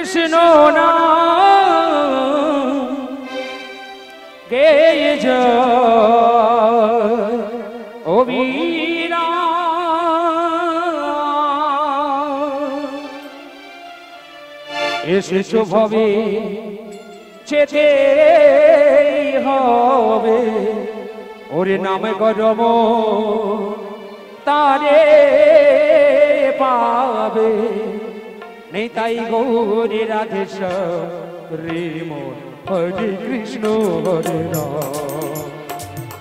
কৃষ্ণ নাম গেয়ে যায় ও বীরা এসেছো ভবে যেতে হবে ওরে নামে গরম তারে পাবে নেই তাই গৌরী রাধেশ্বরী মোর হরে কৃষ্ণ হরে রাম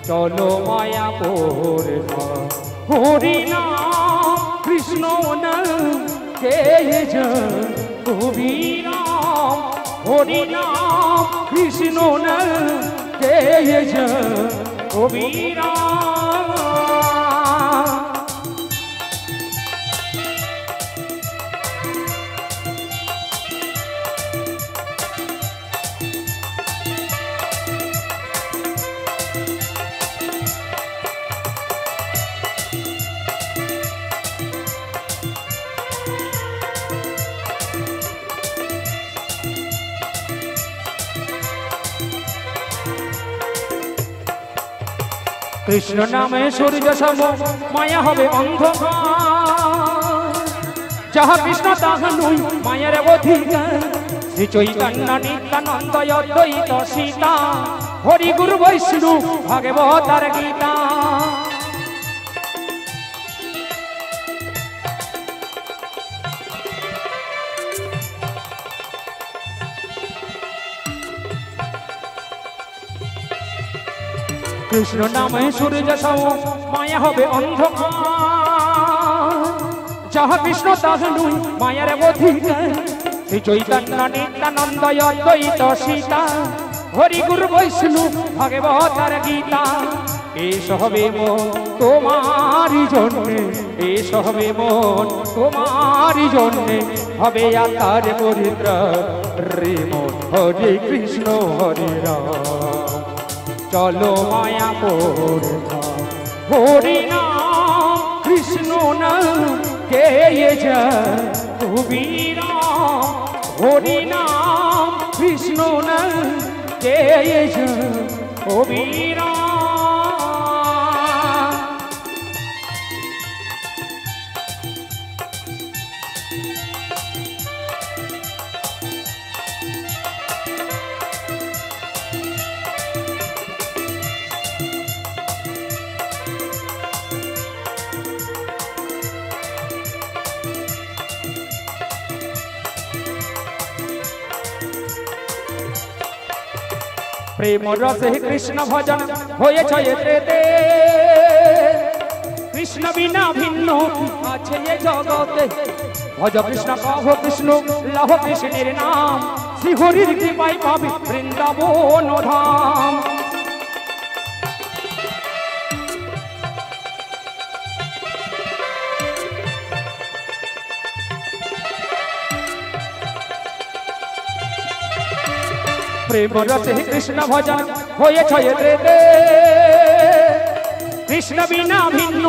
চলো মায়াপুর হরি নাম কৃষ্ণ নাম গেয়ে যায় হরি নাম কৃষ্ণ নাম গেয়ে যায় কবিরা কৃষ্ণ নামে সূর্য সম মায়া হবে অন্ধকার যাহা কৃষ্ণ তাহা নই মায়ের অধিকার শ্রী চৈতন্য নিত্যানন্দ অদ্বৈত সীতা হরি গুরু বৈষ্ণু ভাগবতার গীতা কৃষ্ণ নামে সূর্য সম মায়া হবে অন্ধকার যাহা কৃষ্ণ তাহা নই মায়ার অধিকার শ্রী চৈতন্য নিত্যানন্দ অদ্বৈত সীতা হরি গুরু বৈষ্ণু ভাগবতার গীতা এস হবে মন তোমারই জন্যে এস হবে মন তোমারই জন্যে হবে আত্মার পরিত্রাণ রে মন হরে কৃষ্ণ হরে রাম চলো মায়াপুর হরি নাম কৃষ্ণ নাম গেয়ে যায় কবিরা হরি নাম কৃষ্ণ নাম গেয়ে যায় কবিরা প্রেম রসে কৃষ্ণ ভজন হয়েছে এতে কৃষ্ণ বিনা ভিন্ন আছে এ জগতে ভজ কৃষ্ণ কহ কৃষ্ণ লহ কৃষ্ণের নাম শ্রী হরির কৃপায় পাবি বৃন্দাবন ধাম প্রেম রসে কৃষ্ণ ভজন হয়েছে এতে কৃষ্ণ বিনা ভিন্ন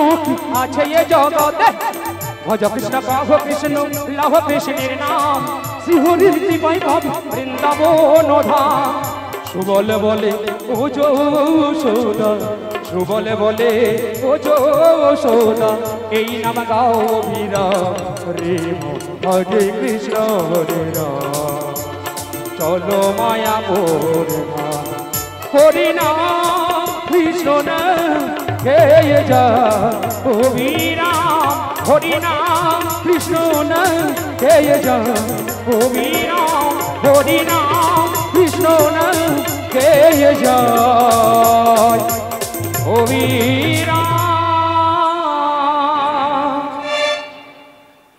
আছে এ জগতে ভজ কৃষ্ণ কহ কৃষ্ণ লহ কৃষ্ণের নাম শ্রী হরির কৃপায় পাবি বৃন্দাবন ধাম সুবল বলে ও যশোদা সুবলে বলে ও যশোদা এই নাম গাও বীরা রে হরে কৃষ্ণ হরে রাম চলো মায়াপুর হরি নাম কৃষ্ণ নাম গেয়ে যায় কবিরা হরি নাম কৃষ্ণ নাম গেয়ে যায় কবিরা হরি নাম কৃষ্ণ নাম গেয়ে যায় কবিরা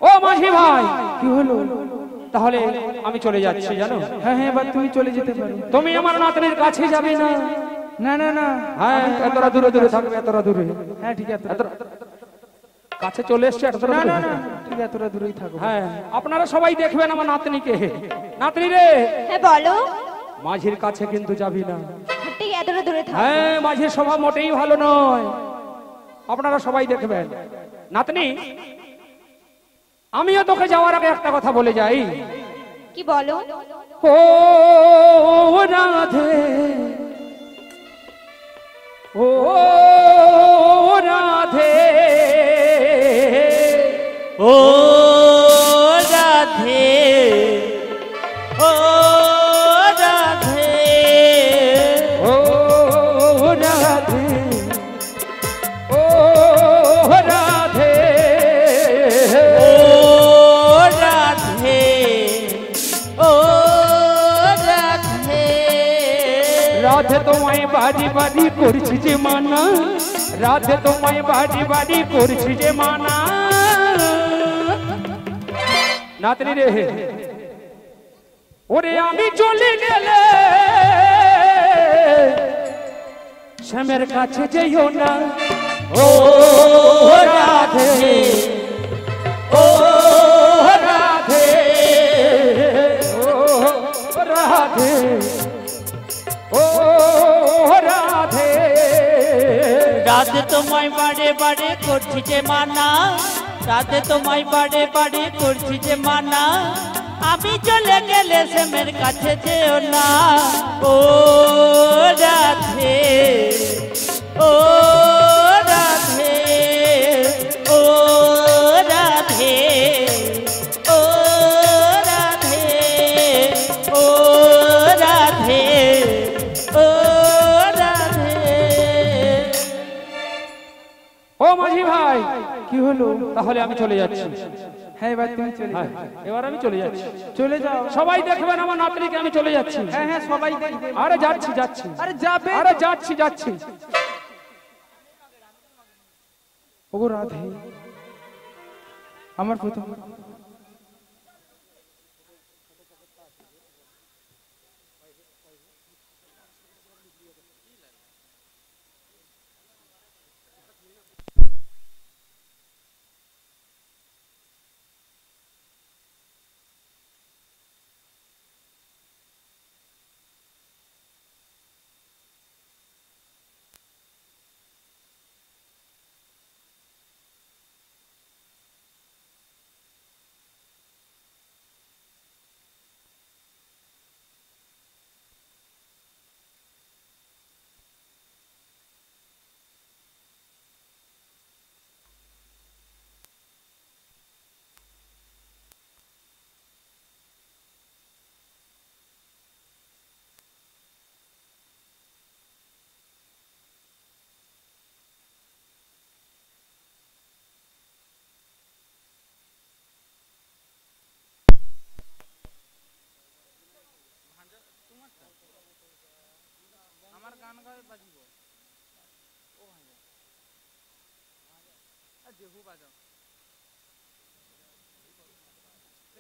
ও মাঝি ভাই কি হলো তাহলে আমি চলে যাচ্ছি জানো হ্যাঁ হ্যাঁ বাবা তুমি চলে যেতে পারো তুমি আমার নাতনির কাছে যাবে না না না না হ্যাঁ এতটা দূরে দূরে থাকবে এতটা দূরে হ্যাঁ ঠিক আছে কাছে চলে এসছে এতটা না দূরে না না ঠিক আছে এতটা দূরেই থাকো হ্যাঁ আপনারা সবাই দেখবেন আমার নাতনিকে নাতনি রে হ্যাঁ বলো মাঝির কাছে কিন্তু যাবি না ঠিক এতটা দূরে থাকো হ্যাঁ মাঝির স্বভাব মোটেই ভালো নয় আপনারা সবাই দেখবেন নাতনি আমিও তোকে যাওয়ার আগে একটা কথা বলে যাই কি বলো? ও রাধে, ও রাধে, ও রাধে, ও রাধে, ও রাধে, ও রাধে, ও রাধে, ও রাধে। রাধে তোমায় বাড়ি বাড়ি করছি যে মানা, রাধে তোমায় বাড়ি বাড়ি করছি যে মানা। নাতনি রে, ওরে আমি চলে গেলে শ্যামের কাছে যেও না। ও রাধে, ও রাধে, ও রাধে, ও রাধে। রাধে তোমায় বাড়ে বাড়ে করছি যে মানা, রাধে তোমায় বাড়ে বাড়ে করছি যে মানা। আমি চলে গেলে শ্যামের কাছে যেও না। ও রাধে, ও রাধে, ও রাধে, ও রাধে, ও রাধে, ও রাধে। ও মাঝি ভাই, কি হলো? তাহলে আমি চলে যাচ্ছি। হ্যাঁ এবার তুমি চলে হ্যাঁ, যাও। এবার আমি চলে যাচ্ছি। চলে যাও। সবাই দেখবেন আমার নাতনিকে, আমি চলে যাচ্ছি। হ্যাঁ হ্যাঁ সবাই দেখবে। আরে যাচ্ছি যাচ্ছি, আরে যাবে। আরে যাচ্ছি যাচ্ছি। ওগো রাধে, আমার প্রথম আমার গান গায়ে বাজিব। ও ভাই আর দেহু বাজাও।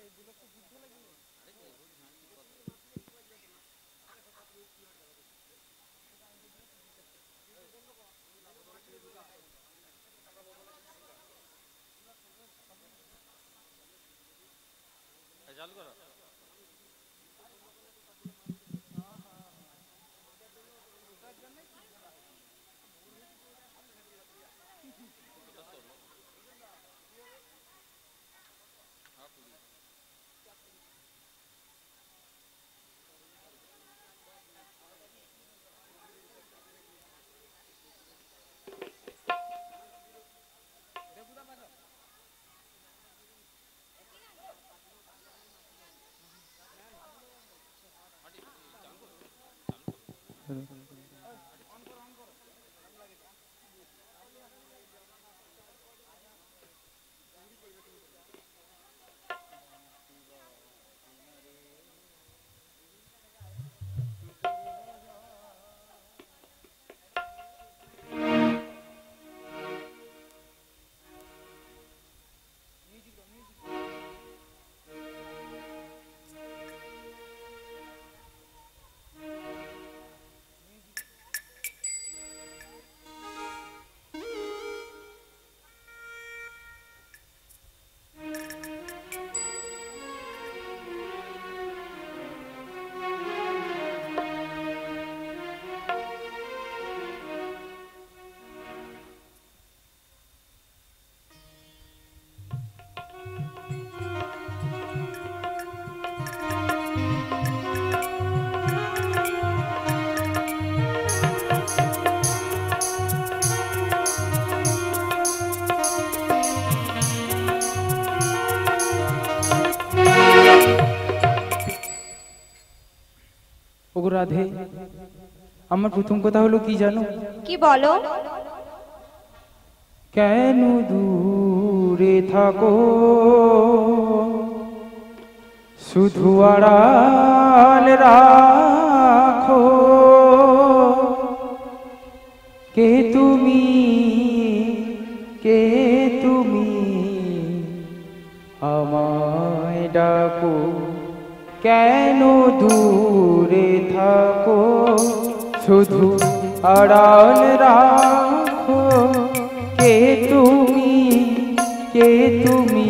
এইগুলো তো যুদ্ধ লাগিব। চালু করো। ওগো রাধে, আমার প্রথম কথা হলো কি জানো? কি বলো? কেন দূরে থাকো, শুধু আড়াল রাখো, কে তুমি, কে তুমি, আমায় ডাকো, কেন দূরে থাকো, শুধু আড়াল রাখো, কে তুমি, কে তুমি,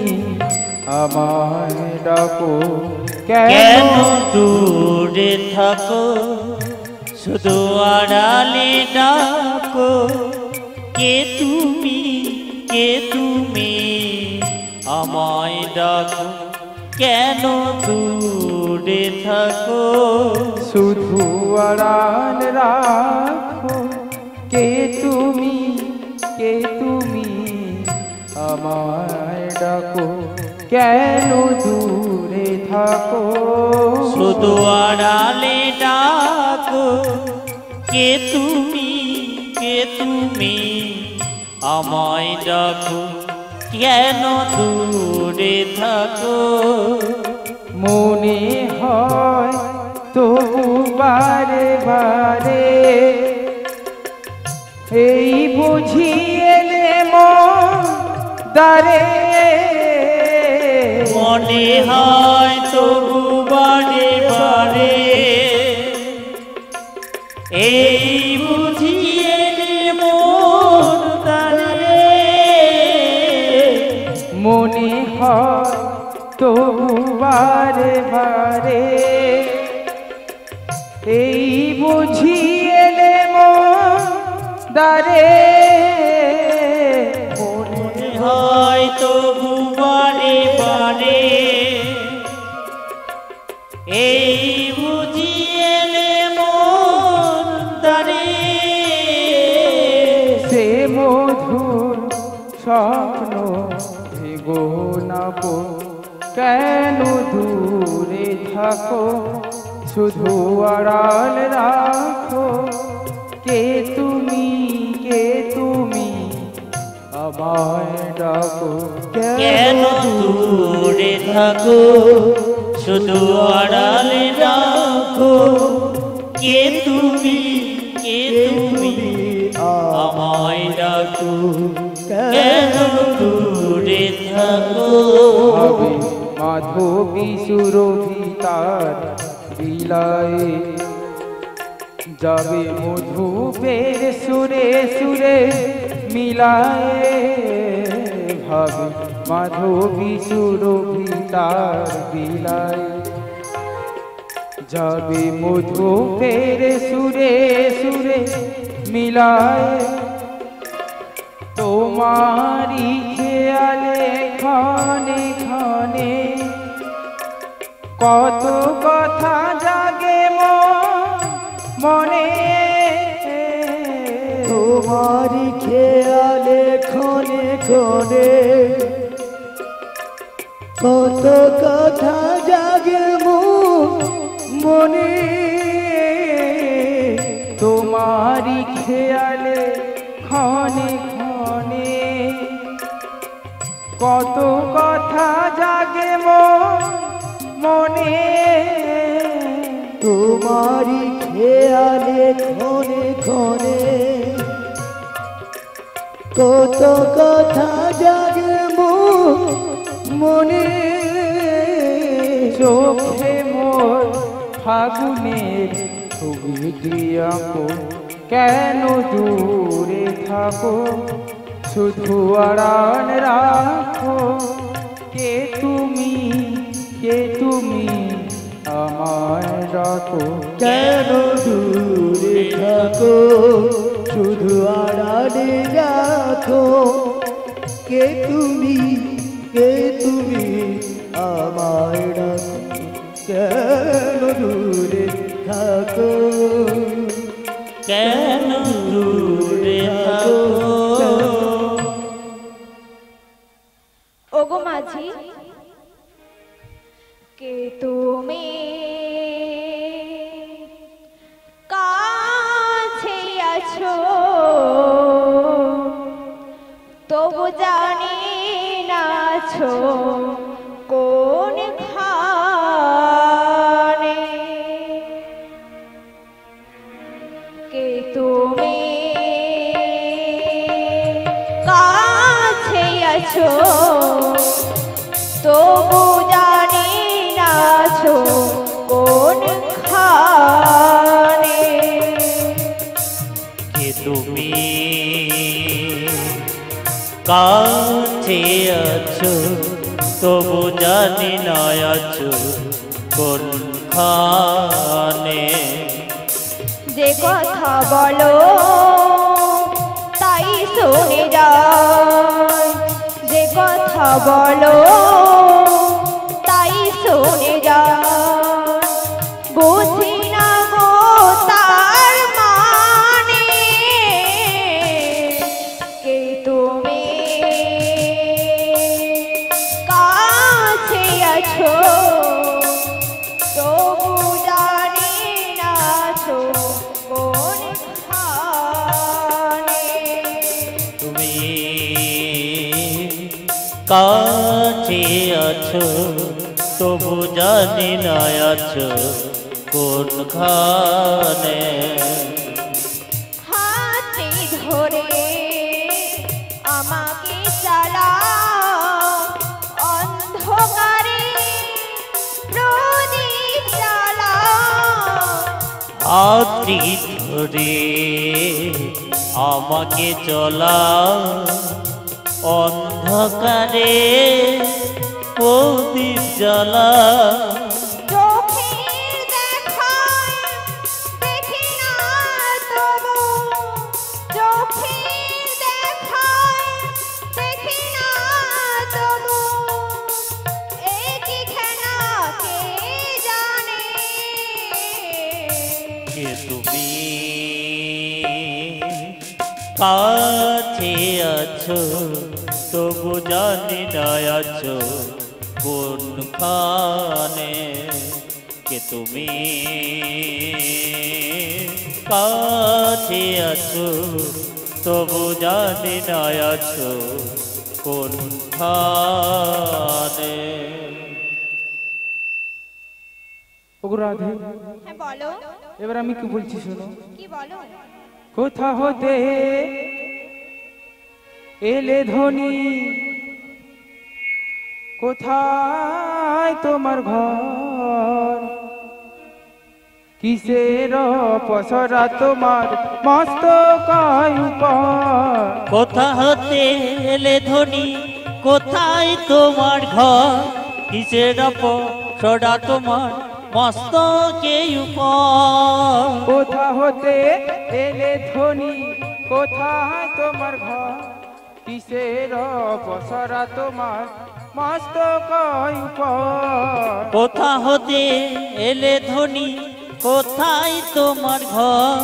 আমায় ডাকো, কেন দূরে থাকো, শুধু আড়ালে ডাকো, কে তুমি, কে তুমি, আমায় ডাকো, কেন দূরে থাকো, শুধু আড়াল রাখো, কে তুমি, কে তুমি, আমায় ডাকো, কেন দূরে থাকো, শুধু আড়ালে ডাকো, কে তুমি, কে তুমি, আমায় ডাকো, কেন দূরে থাকো, মনে হয় তবু বারে বারে এই বুঝিয়ে মন দারে, মনে হয় তবু বারে বারে এই বুঝিয়ে মন দারে, মনে হয় তবু বারে বারে এই বুঝিয়ে মন দারে, মনে হয় তবু বারে বারে এই বুঝিয়ে মন দারে, সে মধুর স্বপ্ন ভেগো নাপো, কেন দূরে থাকো, শুধু আড়াল রাখো, কে তুমি, কে তুমি, আমায় ডাকো, কেন দূরে থাকো, শুধু আড়ালে রাখো, কে তুমি, কে তুমি, আমায় ডাকো, কেন দূরে থাকো, হবে মাধবী সুরভি তার বিলায়ে, যাবে মধুপের সুরে সুরে মিলায়ে, ভাবে মাধবী সুরভি তার বিলায়ে, যাবে মধুপের সুরে সুরে মিলায়ে, তোমারি খেয়ালে ক্ষণে ক্ষণে কত কথা জাগে মনে, তোমারি খেয়ালে ক্ষণে ক্ষণে কত কথা জাগে মনে, তোমারি খেয়ালে ক্ষণে ক্ষণে কত কথা জাগে মনে, তোমারি খেয়ালে ক্ষণে ক্ষণে কত কথা জাগে মনে, চোখে মোর ফাগুনের ছবিটি আঁকো, কেন দূরে থাকো, শুধু আড়াল রাখো, কে তুমি, কে তুমি, আমায় ডাকো, কেন দূরে থাকো, শুধু আড়ালে রাখো, কে তুমি, কে তুমি, আমায় ডাকো, কেন দূরে থাকো, কেন দূরে থাকো, ওগো মাঝি, কে তুমি, জানি নাছো কোন খানে কে তুমি কাছে আছো তবু জানি নাছো কোন খানে কে তুমি কাছে আছো তবু জানি না আছো কোনখানে যে কথা বলো তাই শুনে যায় যে কথা বলো তাই শুনে যায় বুঝি না গো তার মানে কে তুমি কাছে আছো তবু জানি নাছো কোন খানে তুমি কাছে আছো তবু জানি না আছো কোনখানে হাতে ধরে আমাকে চালাও অন্ধকারে প্রদীপ জ্বালাও হাতটি ধরে আমাকে চলা অন্ধকারে প্রদীপ জ্বালা চোখের দেখায় দেখি না তবু চোখের দেখায় দেখি না তবু এই কি খেলা কে জানে কে তুমি কাছে আছো তবু জানি না আছো কোনখানে কে তুমি কাছে আছো তবু জানি না আছো কোনখানে ওগো রাধে, হ্যাঁ বলো এবার আমি কি বলছি শোনো। কি বলো কোথা হতে এলে ধ্বনি, কোথায় তোমার ঘর, কিসের পসরা তোমার মস্তকায় উপর। কোথা হতে এলে ধ্বনি, কোথায় তোমার ঘর, কিসের পসরা তোমার মস্তকে উপর। কোথা হতে এলে ধ্বনি, কোথায় তোমার ঘর, কিসের পসরা তোমার মস্তকায় উপর। কোথা হতে এলে ধ্বনি, কোথায় তোমার ঘর,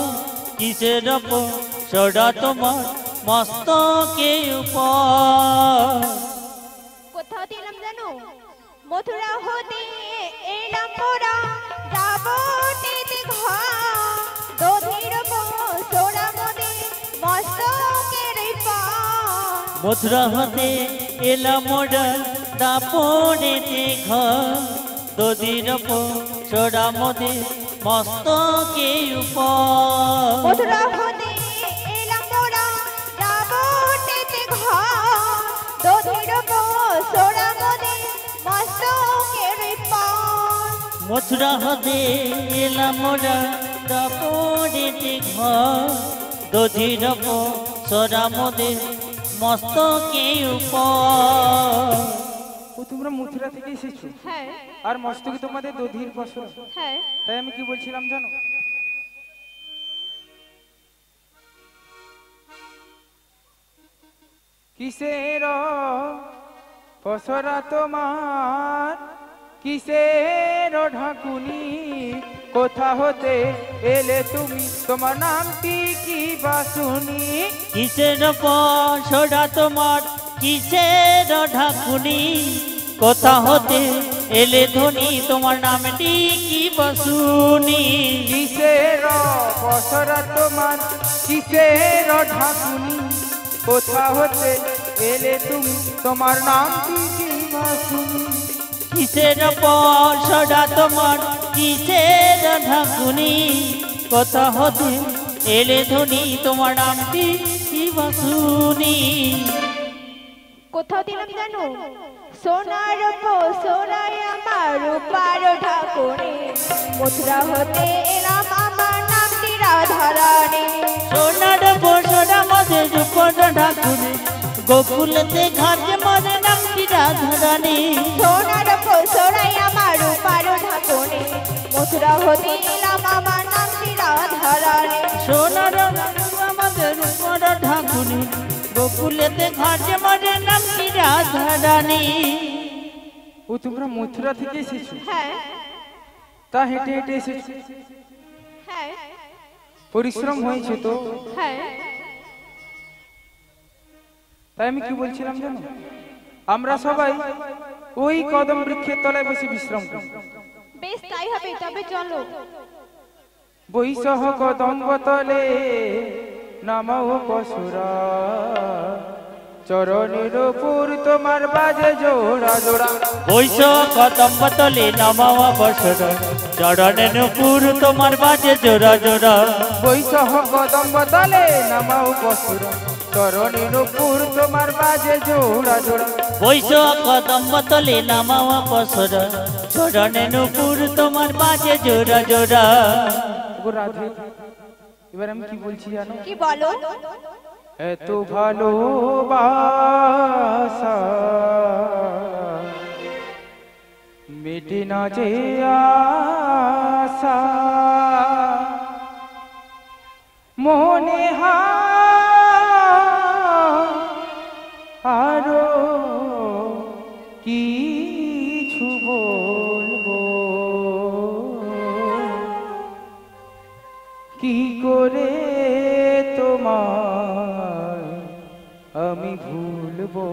কিসের পসরা তোমার মস্তকে উপর। কোথা দিলাম জানো মথুরা হতে এলাম মোরা যাব টেতে ঘর দধির সোনা মদে মস্তকের পার। মথুরা হতে এলাম মোরা দাপনেতে ঘর, দধির পসরা মদে মস্তকে উপর। মথুরা হতে এলাম মোরা যাব টেতে ঘর দধির সোনা মদে মস্তকের পার। মথুরা হতে এলাম মোরা দাপনেতে ঘর, দধির পসরা মদে মস্তকে উপর। ও তোমরা মথুরা থেকে এসেছো হ্যাঁ আর মস্তকে তোমাদের দধির পসরা। হ্যাঁ তাই আমি কি বলছিলাম জানো, কিসের পসরা তোমার, কিসের ঢাকুনি, কোথা হতে এলে তুমি, তোমার নামটি কি বাসুনি। কিসের পসরা তোমার, কিসের ঢাকুনি, কোথা হতে এলে ধ্বনি, তোমার নামটি কি বাসুনি। কিসের পসরা তোমার, কিসের ঢাকুনি, কোথা হতে এলে তুমি তোমার নাম কি বাসুনি কিসের পরশটা তোমার কিসের ঢাকুনি কথা হতে এলে ধনি তোমার নামটি কি বাসুনি কোথাও দিলাম জানো সোনার সোনায় আমার রূপার ঢাকুনি মথুরা হতে এলাম আমার নামটি রাধারানী সোনার বসরা মধ্যে রূপর ঢাকুনি গোকুলতে ঘাটে মনে নামটি রাধারানী সোনার সোনায় আমার রূপার ঢাকুনি মথুরা হতে এলাম আমার নামটি রাধারানী সোনার আমাদের রূপর ঢাকুনি গোকুলেতে ঘাটে মনে নামটি রাধারানী ও তোমরা মথুরা থেকে এসেছো হ্যাঁ তা হেঁটে হেঁটে এসেছো হ্যাঁ পরিশ্রম হয়েছে তো হ্যাঁ তাই আমি কি বলছিলাম জানো আমরা সবাই ওই কদম বৃক্ষের তলায় বসে বিশ্রাম করি বেশ তাই হবে তবে চলো বৈশহ কদম তলে নামাও পশুরা চরণের উপর তোমার বাজে জোড়া জোড়া বৈশ কদম তলে নামাওয়া বসর চরণের উপর তোমার বাজে জোড়া জোড়া বৈশহ কদম তলে নামাও পশুরা চরণের উপর তোমার বাজে জোড়া জোড়া বৈশ কদম তলে নামাওয়া বসর চরণের উপর তোমার বাজে জোড়া জোড়া গো রাধে এবার আমি কি বলছি জানো কি বলো এত ভালোবাসা মিটে না যে আশা মনে আরো কিছু বলবো কি করে তোমার আমি ভুলবো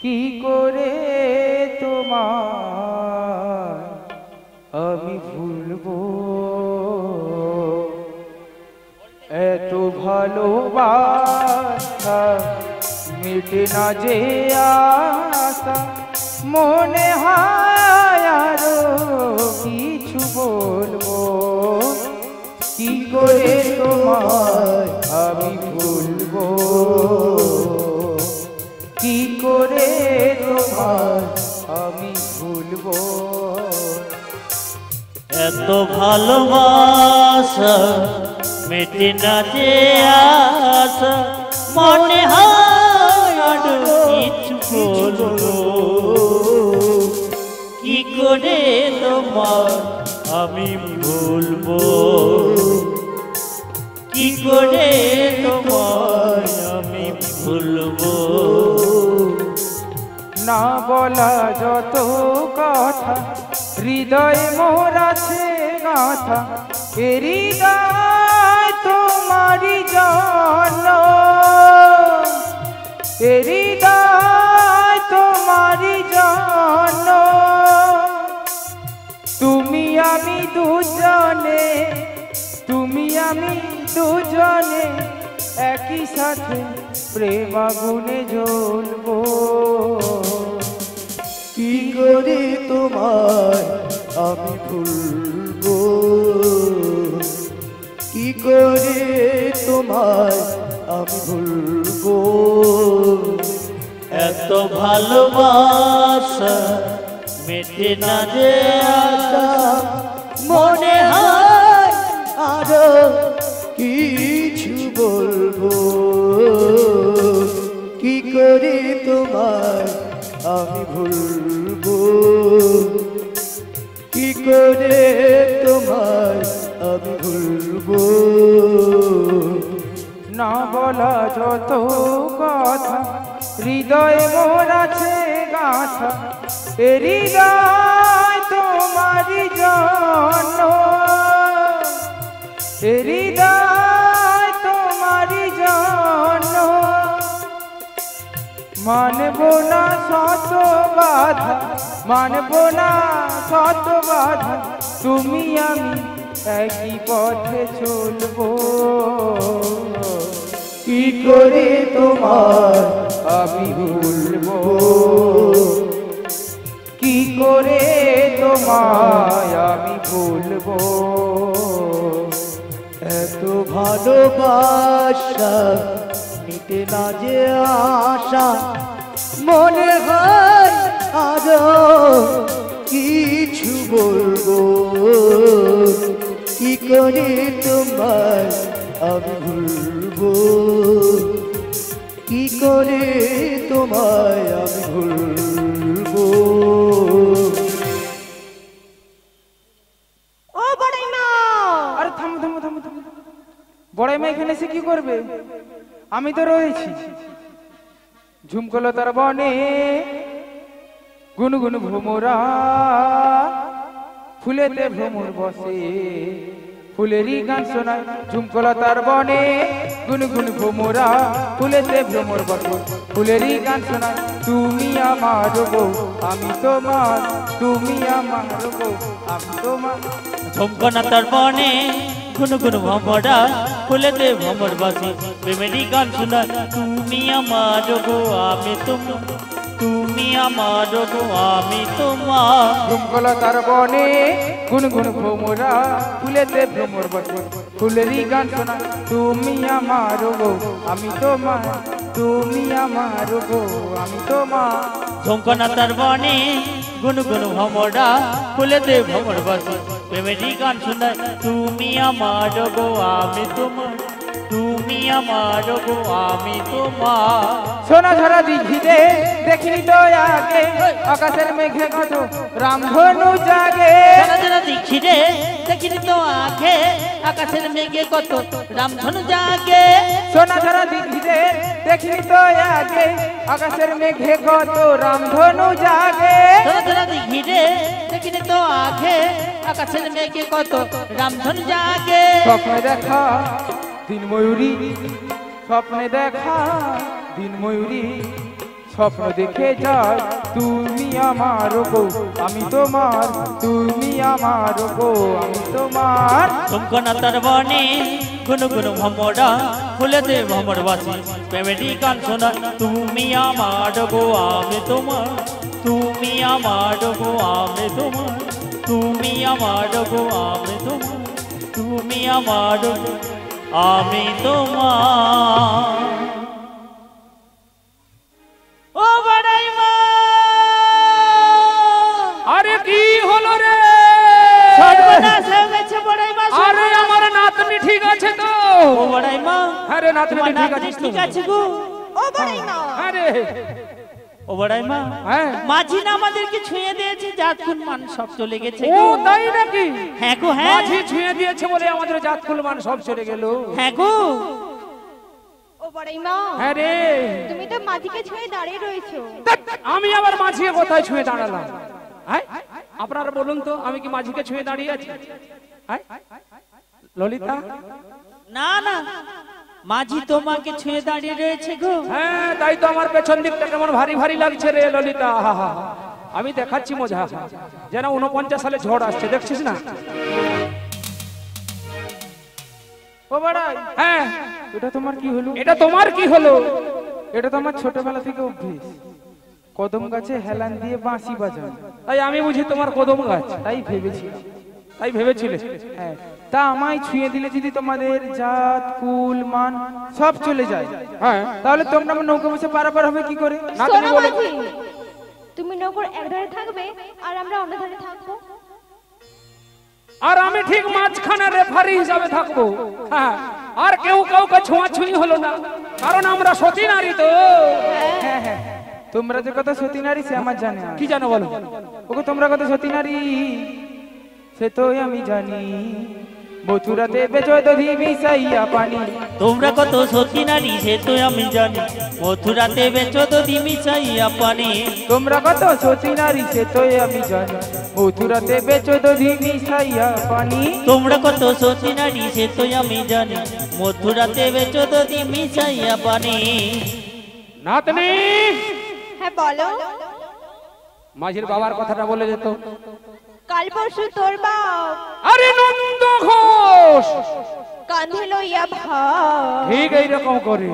কি করে তোমার আমি ভুলবো এত ভালোবাসা মিটে না যে আশা মনে হয় আরো কিছু বলবো কি করে তোমায় আমি ভুলবো কি করে তোমায় আমি ভুলবো এত ভালোবাসা মেটে না যে আশা মনে হয় আরো কিছু বলবো কি করে তোমার আমি ভুলবো কি করে তোমার আমি ভুলবো না বলা যত কথা হৃদয় মোর আছে গাথা এ হৃদয় তোমারি জন্য এ হৃদয় তোমারি জন্য তুমি আমি দুজনে একই সাথে প্রেম আগুনে জ্বলবো কি করে তোমায় আমি ভুলবো কি করে তোমায় আমি ভুলবো এত ভালোবাসা মেটে না যে আশা মনে হয় আরো কিছু বলবো কি করে তোমায় আমি ভুলবো কি করে তোমায় আমি ভুলবো না বলা যত কথা হৃদয় মোর আছে গাথা এ হৃদয় তোমারি জন্য এ হৃদয় তোমারি জন্য মানব না শত বাধা মানব না শত বাধা তুমি আমি একই পথে চলবো কি করে তোমার আমি ভুলবো কি করে তোমায় আমি ভুলবো এত ভালোবাসা মিটে না যে আশা মনে হয় আরো কিছু বলবো কি করে তোমার আমি ভুলবো কি করে তোমায় আমি ভুলবো ও বড়াইমা আরে থামো থামো থামো থামো বড়াই মা এখানে এসে কি করবে আমি তো রয়েছি ঝুমকলতার বনে গুনগুন ভ্রমরা ফুলেতে ভ্রমর বসে ফুলেরই গান শোনায় ঝুমকলতার বনে গুনগুন ভ্রমরা ফুলেতে ভ্রমর বসে ফুলেরই গান শোনায় তুমি আমার গো আমি তোমার তুমি আমার গো আমি তোমার ঝুমকনাতার বনে গুনগুন ভ্রমরা ফুলেতে ভ্রমর বসে প্রেমেরই গান শোনা তুমি আমার গো আমি তোমার তুমি আমার গো আমি তোমার ঝুমকলতার বনে গুনগুন ভ্রমরা ফুলেতে ভ্রমর বসে ফুলেরই গান শোনা তুমি আমার গো আমি তোমার তুমি আমার গো আমি তোমার ঝুমকনাতার বনে গুনগুন ভ্রমরা ফুলেতে ভ্রমর বসে প্রেমেরই গান শোনা তুমি আমার গো আমি তোমার তুমি আমার গো আমি তোমার সোনা ঝরা দিঘিতে দেখিনি তো আগে আকাশের মেঘে কত রামধনু জাগে যারা যারা দেখি রে দেখিনি তো আগে আকাশের মেঘে কত রামধনু জাগে সোনা ঝরা দিঘিতে দেখিনি তো আগে আকাশের মেঘে কত রামধনু জাগে যারা যারা দেখি রে দেখিনি তো আগে আকাশের মেঘে কত রামধনু জাগে স্বপ্নে দেখা দিন ময়ূরী স্বপ্নে দেখা দিন ময়ূরী স্বপ্ন দেখে যায় তুমি আমার গো আমি তোমার তুমি আমার গো আমি তোমার ঝুমকনাতার বনে গুনগুন ভ্রমরা ফুলেতে ভ্রমর বাসি প্রেমেরই গান শোনা তুমি আমার গো আমি তোমার তুমি আমার গো আমি তোমার তুমি আমার গো আমি তোমার তুমি আমার গো আমি তোমার ও বড়াইমা আরে কি হলো রে সর্বনাশ হয়ে গেছে বড়াইমা আরে আমার নাতনি ঠিক আছে তো ও বড়াইমা আরে নাতনি তোমার ঠিক নাতনি আছে ঠিক আছে গো ও বড়াইমা আরে ও বড়াইমা হ্যাঁ মাঝি না আমাদেরকে ছুঁয়ে দিয়েছে জাতকুল মান সব চলে গেছে ও গো তাই নাকি হ্যাঁ গো হ্যাঁ মাঝি ছুঁয়ে দিয়েছে বলে আমাদের জাত কুলমান সব চলে গেল হ্যাঁ গো ও বড়াইমা হ্যাঁ রে তুমি তো মাটিকে ছুঁয়ে দাঁড়িয়ে রয়েছো ধ্যাৎ, আমি আবার মাঝিকে কোথায় ছুঁয়ে দাঁড়ালাম হ্যাঁ আপনারা বলুন তো আমি কি মাঝিকে ছুঁয়ে দাঁড়িয়ে আছি হ্যাঁ? ললিতা না না মাঝি তোমাকে ছুঁয়ে দাঁড়িয়ে রয়েছে গো হ্যাঁ তাই তো আমার পেছন দিকটা কেমন ভারী ভারী লাগছে রে ললিতা আমি দেখাচ্ছি মজা যেন 49 সালে ঝড় আসছে দেখছিস না ও বড়াই হ্যাঁ এটা তোমার কি হলো এটা তোমার কি হলো এটা তো আমার ছোটবেলা থেকে অভ্যেস কদম গাছে হেলান দিয়ে বাঁশি বাজানো তাই আমি বুঝি তোমার কদম গাছ তাই ভেবেছি তাই ভেবেছিলে হ্যাঁ তা আমায় ছুঁয়ে দিলে যদি তোমাদের জাত কুল মান সব চলে যায় হ্যাঁ তাহলে তোমরা আমার নৌকা বসে পারাপার হবে কি করে না শোনো তুমি বলো মাঝি তুমি নৌকোর এক ধারে থাকবে আর আমরা অন্য ধারে থাকবো আর আমি ঠিক মাঝখানে রেফারি হিসাবে থাকবো হ্যাঁ আর কেউ কাউকে ছোঁয়াছুঁই হলো না কারণ আমরা সতী নারী তো হ্যাঁ হ্যাঁ তোমরা যে কথা সতী নারী সে আমার জানে না। কি জানো বলো ওগো তোমরা কত সতী নারী সে তো আমি জানি মথুরাতে বেচো দধি মিশাইয়া পানি তোমরা কত সতী নারী সে তো আমি জানি মথুরাতে বেচো দধি মিশাইয়া পানি তোমরা কত সতী নারী সে তো আমি জানি মথুরাতে বেচো দধি মিশাইয়া পানি তোমরা কত সতী নারী সে তো আমি জানি মথুরাতে বেচো দধি মিশাইয়া পানি নাতনি হ্যাঁ বলো মাঝির বাবার কথাটা বলে যেত কাল পরশু তোর বাপ আরে নন্দ ঘোষ কাঁধে লইয়া ভাই ঠিক এইরকম করে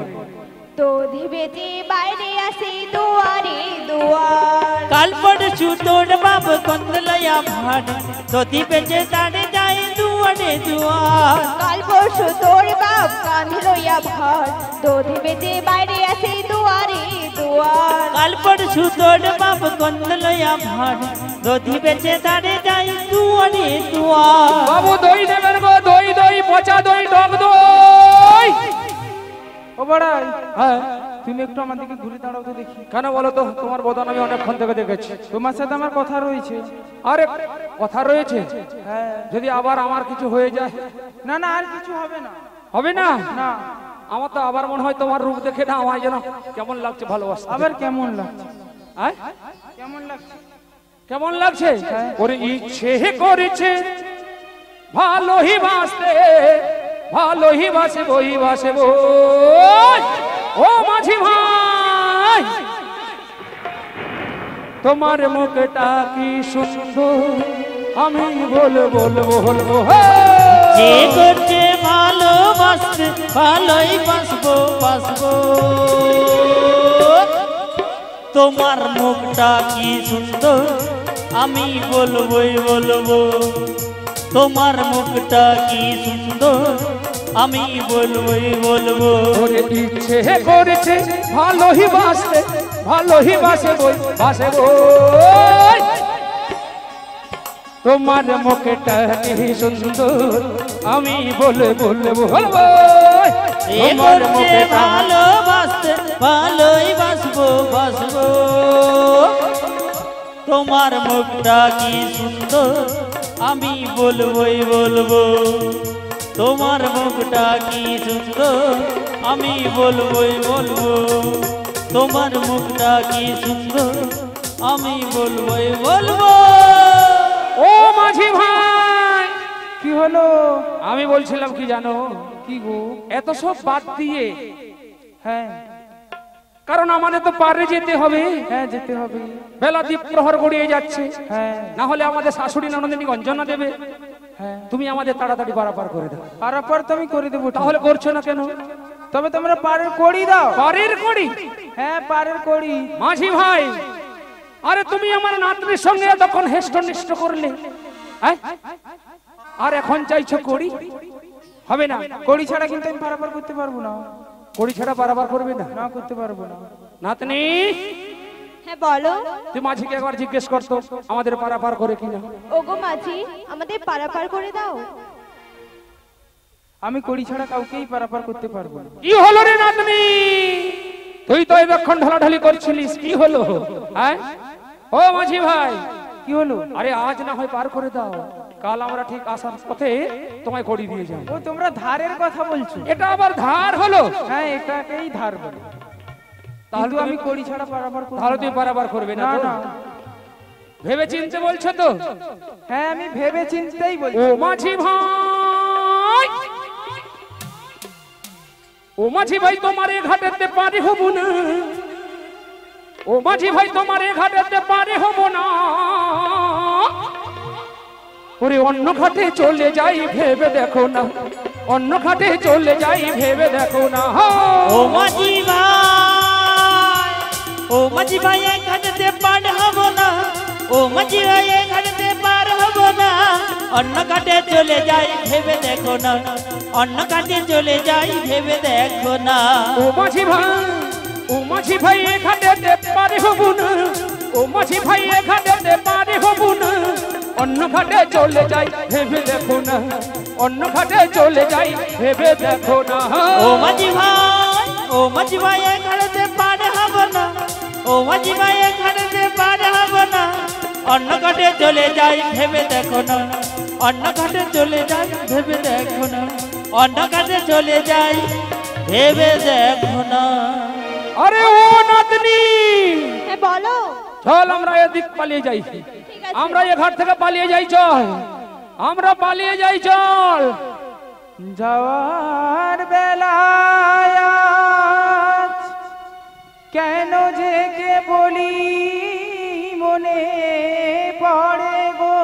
দধি বেচে বাইরে আসে দুয়ারে দুয়ার কাল পরশু তোর বাপ কন্দলয়া ভাট দধি বেচে দাঁড়ে যায় দুয়ারে দুয়ার কাল পরশু তোর বাপ কাঁধে লইয়া ভাই দধি বেচে বাইরে আসে দুয়ারে দুয়ার কাল পরশু তোর বাপ কন্দলয়া ভাট দধি বেচে দাঁড়ে যায় দুয়ারে দুয়ার বাবু দই দেবেন গো, দই দই পচা দই টক দই। ও বড়াই, হ্যাঁ তুমি একটু আমার দিকে ঘুরে দাঁড়াও তো দেখি। কেন বলো তো? তোমার বদন আমি অনেকক্ষণ থেকে দেখেছি। তোমার সাথে আমার কথা রয়েছে। আরে কথা রয়েছে? হ্যাঁ। যদি আবার আমার কিছু হয়ে যায়? না না, আর কিছু হবে না। হবে না? না। আমার তো আবার মনে হয় তোমার রূপ দেখে না আমার যেন কেমন লাগছে ভালোবাসা। আবার কেমন লাগছে? হ্যাঁ কেমন লাগছে? কেমন লাগছে? ওরে ইচ্ছে করেছে ভালোই বাসতে, ভালোই বাসে বই বাসে বই। ও মাঝি ভাই তোমার মুখটা কি সুন্দর, আমি বলবো বলবো। যে করছে ভালোবাসতে ভালোই বাসবো বাসবো। তোমার মুখটা কি সুন্দর, আমি বলবোই বলবো। তোমার মুখটা কি সুন্দর, আমি বলবোই বলবো। ওরে ইচ্ছে করেছে ভালোই বাসতে, ভালোই বাসে বই বাসে বই। তোমার মুখটা কি সুন্দর, আমি বলবো বলবো। তোমার মুখটা ভালোবাসতে ভালোই বাসবো বাসবো। তোমার মুখটা কি সুন্দর, আমি বলবোই বলবো। তোমার মুখটা কি সুন্দর, আমি বলবোই বলবো। তোমার মুখটা কি সুন্দর, আমি বলবোই বলবো। ও মাঝি ভাই কি হলো? আমি বলছিলাম কি জানো, কি গো? এত সব বাদ দিয়ে, হ্যাঁ কারণ আমাদের তো পারে যেতে হবে। হ্যাঁ, যেতে হবে। বেলা দ্বীপ প্রহর গড়িয়ে যাচ্ছে, হ্যাঁ না হলে আমাদের শাশুড়ি ননদিনী গঞ্জনা দেবে। হ্যাঁ, তুমি আমাদের তাড়াতাড়ি পারাপার করে দাও। পারাপার তো আমি করে দেবো। তাহলে করছো না কেন? তবে তোমরা পারের কড়ি দাও। পারের করি? হ্যাঁ, পারের কড়ি। মাঝি ভাই, আরে তুমি আমার নাতনির সঙ্গে তখন হেষ্ট নিষ্ঠ করলে, হ্যাঁ? আর এখন চাইছো করি? হবে না। কড়ি ছাড়া কিন্তু আমি পারাপার করতে পারবো না। করি ছাড়া পারাপার করবে না? না, করতে পারবো না। নাতনি, হ্যাঁ বলো। তুই মাঝিকে একবার জিজ্ঞেস করতো আমাদের পারাপার করে কিনা। ওগো মাঝি, আমাদের পারাপার করে দাও। আমি কড়ি ছাড়া কাউকেই পারাপার করতে পারবো না। কি হলো রে নাতনি? তুই তো এতক্ষণ ঢলাঢলি করছিলিস, কি হলো? হ্যাঁ ও মাঝি ভাই, কি হলো? আরে আজ না হয় পার করে দাও, কাল আমরা ঠিক আসার পথে তোমায় কড়ি দিয়ে যাবো। ও, তোমরা ধারের কথা বলছো? এটা আবার ধার হলো? হ্যাঁ, এটাকেই ধার বলে। তাহলে কিন্তু আমি কড়ি ছাড়া পারাপার করব তাহলে তুই পারাপার করবে না? না তো? না। ভেবে চিনতে বলছো তো? হ্যাঁ, আমি ভেবে চিন্তেই ও বলছি। মাঝি ভাই, ও মাঝি ভাই তোমার এ ঘাটেতে পারি হব না। ও মাঝি ভাই তোমার এ ঘাটেতে পারি হব না। ওরে অন্য ঘাটে চলে যাই ভেবে দেখো না, অন্য ঘাটে চলে যাই ভেবে দেখো না। ও মাঝি ভাই, ও মাঝি ভাই এক ঘাটেতে পার হব না। ও মাঝি ভাই এক ঘাটেতে পার হব না। অন্য ঘাটে চলে যাই ভেবে দেখো না। অন্য ঘাটে চলে যাই ভেবে দেখো না। ও মাঝি ভাই, ও মাঝি ভাই এ ঘাটেতে পারি হব না। ও মাঝি ভাই এ ঘাটেতে পারি হব না। অন্য ঘাটে চলে যাই ভেবে দেখো না, অন্য ঘাটে চলে যাই ভেবে দেখো না। ও মাঝি ভাই, ও মাঝি ভাই এক ঘাটেতে পার হব না। ও মাঝি ভাই এক ঘাটেতে পার হব না। অন্য ঘাটে চলে যাই ভেবে দেখো না। অন্য ঘাটে চলে যাই ভেবে দেখো না। অন্য ঘাটে চলে যাই ভেবে দেখো না। আরে ও নাতনি, হ্যাঁ বলো। চল আমরা এদিক পালিয়ে যাই। ঠিক আছে। আমরা এ ঘাট থেকে পালিয়ে যাই, চল আমরা পালিয়ে যাই, চল। যাওয়ার বেলায় আজ কেন যে কে বলি মনে পড়ে গো।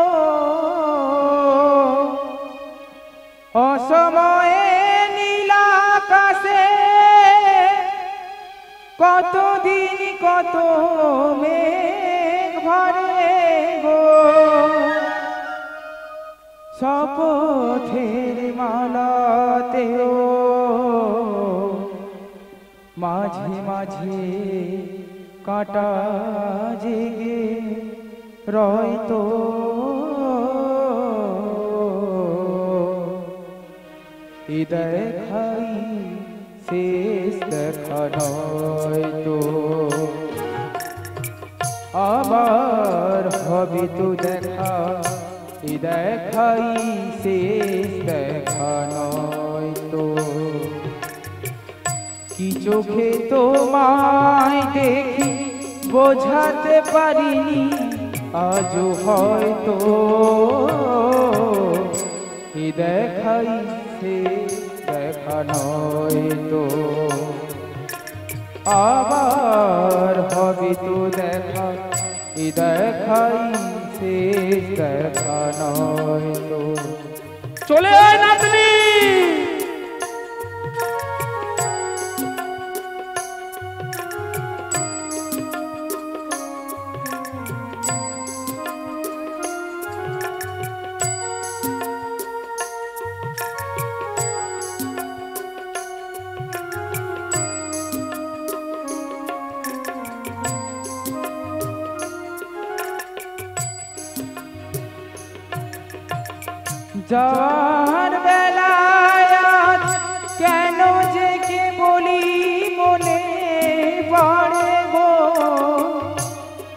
কতদিন কত মেঘ ভরে গো শপথের মালাতেও মাঝে মাঝে কাটা জেগে রয়তো দেখাই শেষ দেখা নয়তো আবার হবে তো দেখা দেখাই শেষ দেখা নয়তো কি চোখে তোমায় দেখি বোঝাতে পারিনি আজও হয়তো দেখাই শেষ দেখা নয়তো আবার হবে তো দেখা দেখাই শেষ দেখা নয়তো চলে আয় নাতনি যার বেলায় আজ কেন যে কে বলি মনে পড়ে গো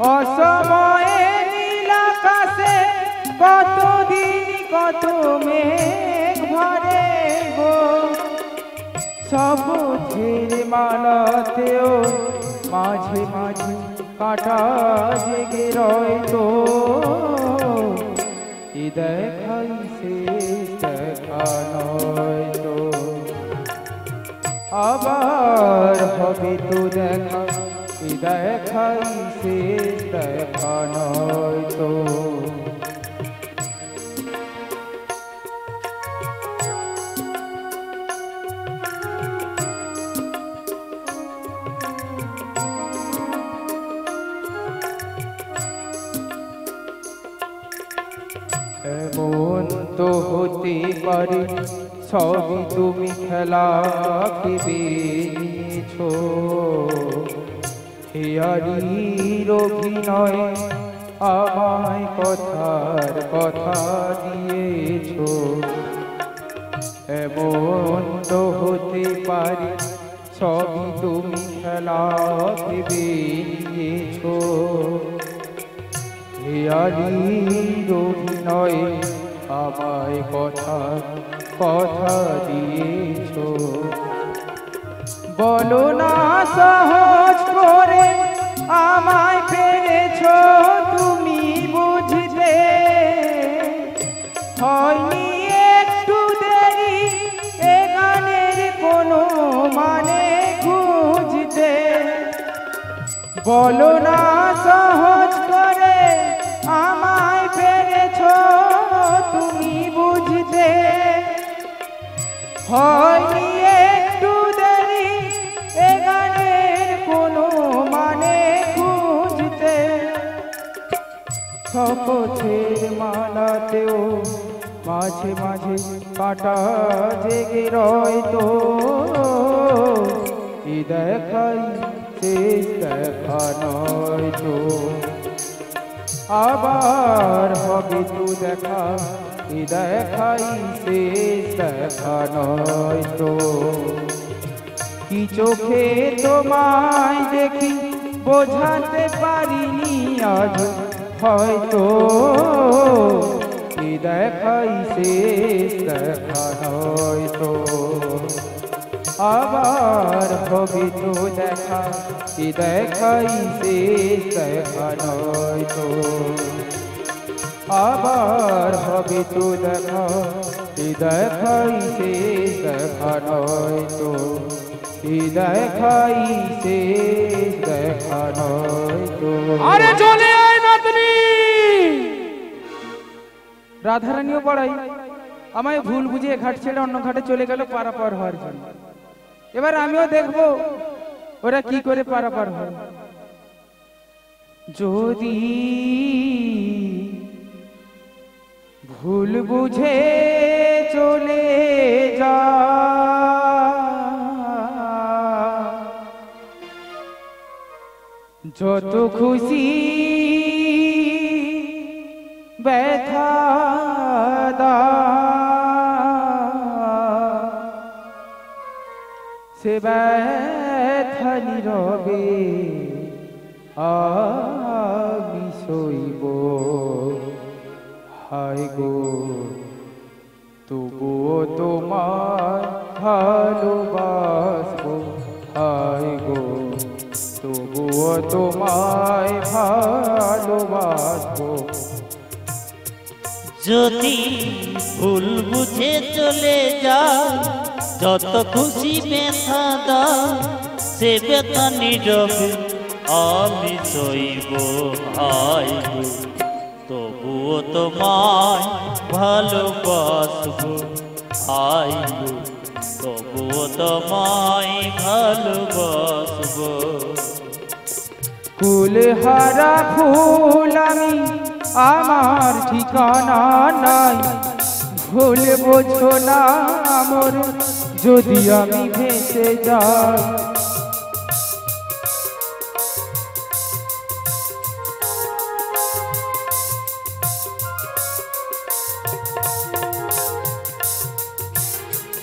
অসময়ে নীল আকাশে কতদিন কত মেঘ ভরে গো শপথের মালাতেও মাঝে মাঝে কাটা জেগে রয়তো দেখাই শেষ দেখা নয়তো আবার হবে তো দেখা দেখাই শেষ দেখা নয়তো এমন তো হতে পারে সবই তুমি খেলা ভেবে নিয়েছো হেয়ারির অভিনয় আমায় কথার কথা দিয়েছো এমন তো হতে পারে সবই তুমি খেলা ভেবে নিয়েছো হেয়ারির অভিনয় আমায় কথা কথা দিয়েছো বলো না সহজ করে আমায় পেরেছো তুমি বুঝতে হয়নি একটু দেরি এ গানের কোনো মানে খুঁজতে বলো না সহজ করে আমায় পেরেছো তুমি বুঝতে হয়নি একটু দেরি এ গানের কোনো মানে খুঁজতে শপথের মালাতেও মাঝে মাঝে কাটা জেগে রয়তো দেখাই শেষ দেখা নয়তো আবার হবে তো দেখা দেখাই শেষ দেখা নয়তো কি চোখে তোমায় দেখি বোঝাতে পারিনি আজ হয়তো দেখাই শেষ দেখা নয়তো আবার হবে তো দেখা দেখাই শেষ দেখা নয়তো আবার হবে তো দেখা দেখাই শেষ দেখা নয়তো দেখাই শেষ দেখা নয়তো আরে চলে আয় নাতনি রাধারানীও পড়াই আমায় ভুল বুঝিয়ে ঘাট ছেড়ে অন্য ঘাটে চলে গেল পারাপার হওয়ার জন্য এবার আমিও দেখবো ওরা কি করে পারাপার হয়? যদি ভুল বুঝে চলে যা, যত খুশি ব্যথা দা, সে ব্যথা নীরবে আমি সইব। হায় গো তবুও তোমার ভালোবাসবো, হায় গো তবুও তোমায় ভালোবাসবো। যদি ভুল বুঝে চলে যা, যত খুশি ব্যথা দাও, সে ব্যথা নীরবে আমি সইব। হায় গো তবুও তোমায় ভালোবাসবো, হায় গো তবুও তোমায় ভালোবাসবো। ফুল হারা ফুল আমি, আমার ঠিকানা নাই, ভুল বোঝো না মোর যদি আমি ভেসে যাই।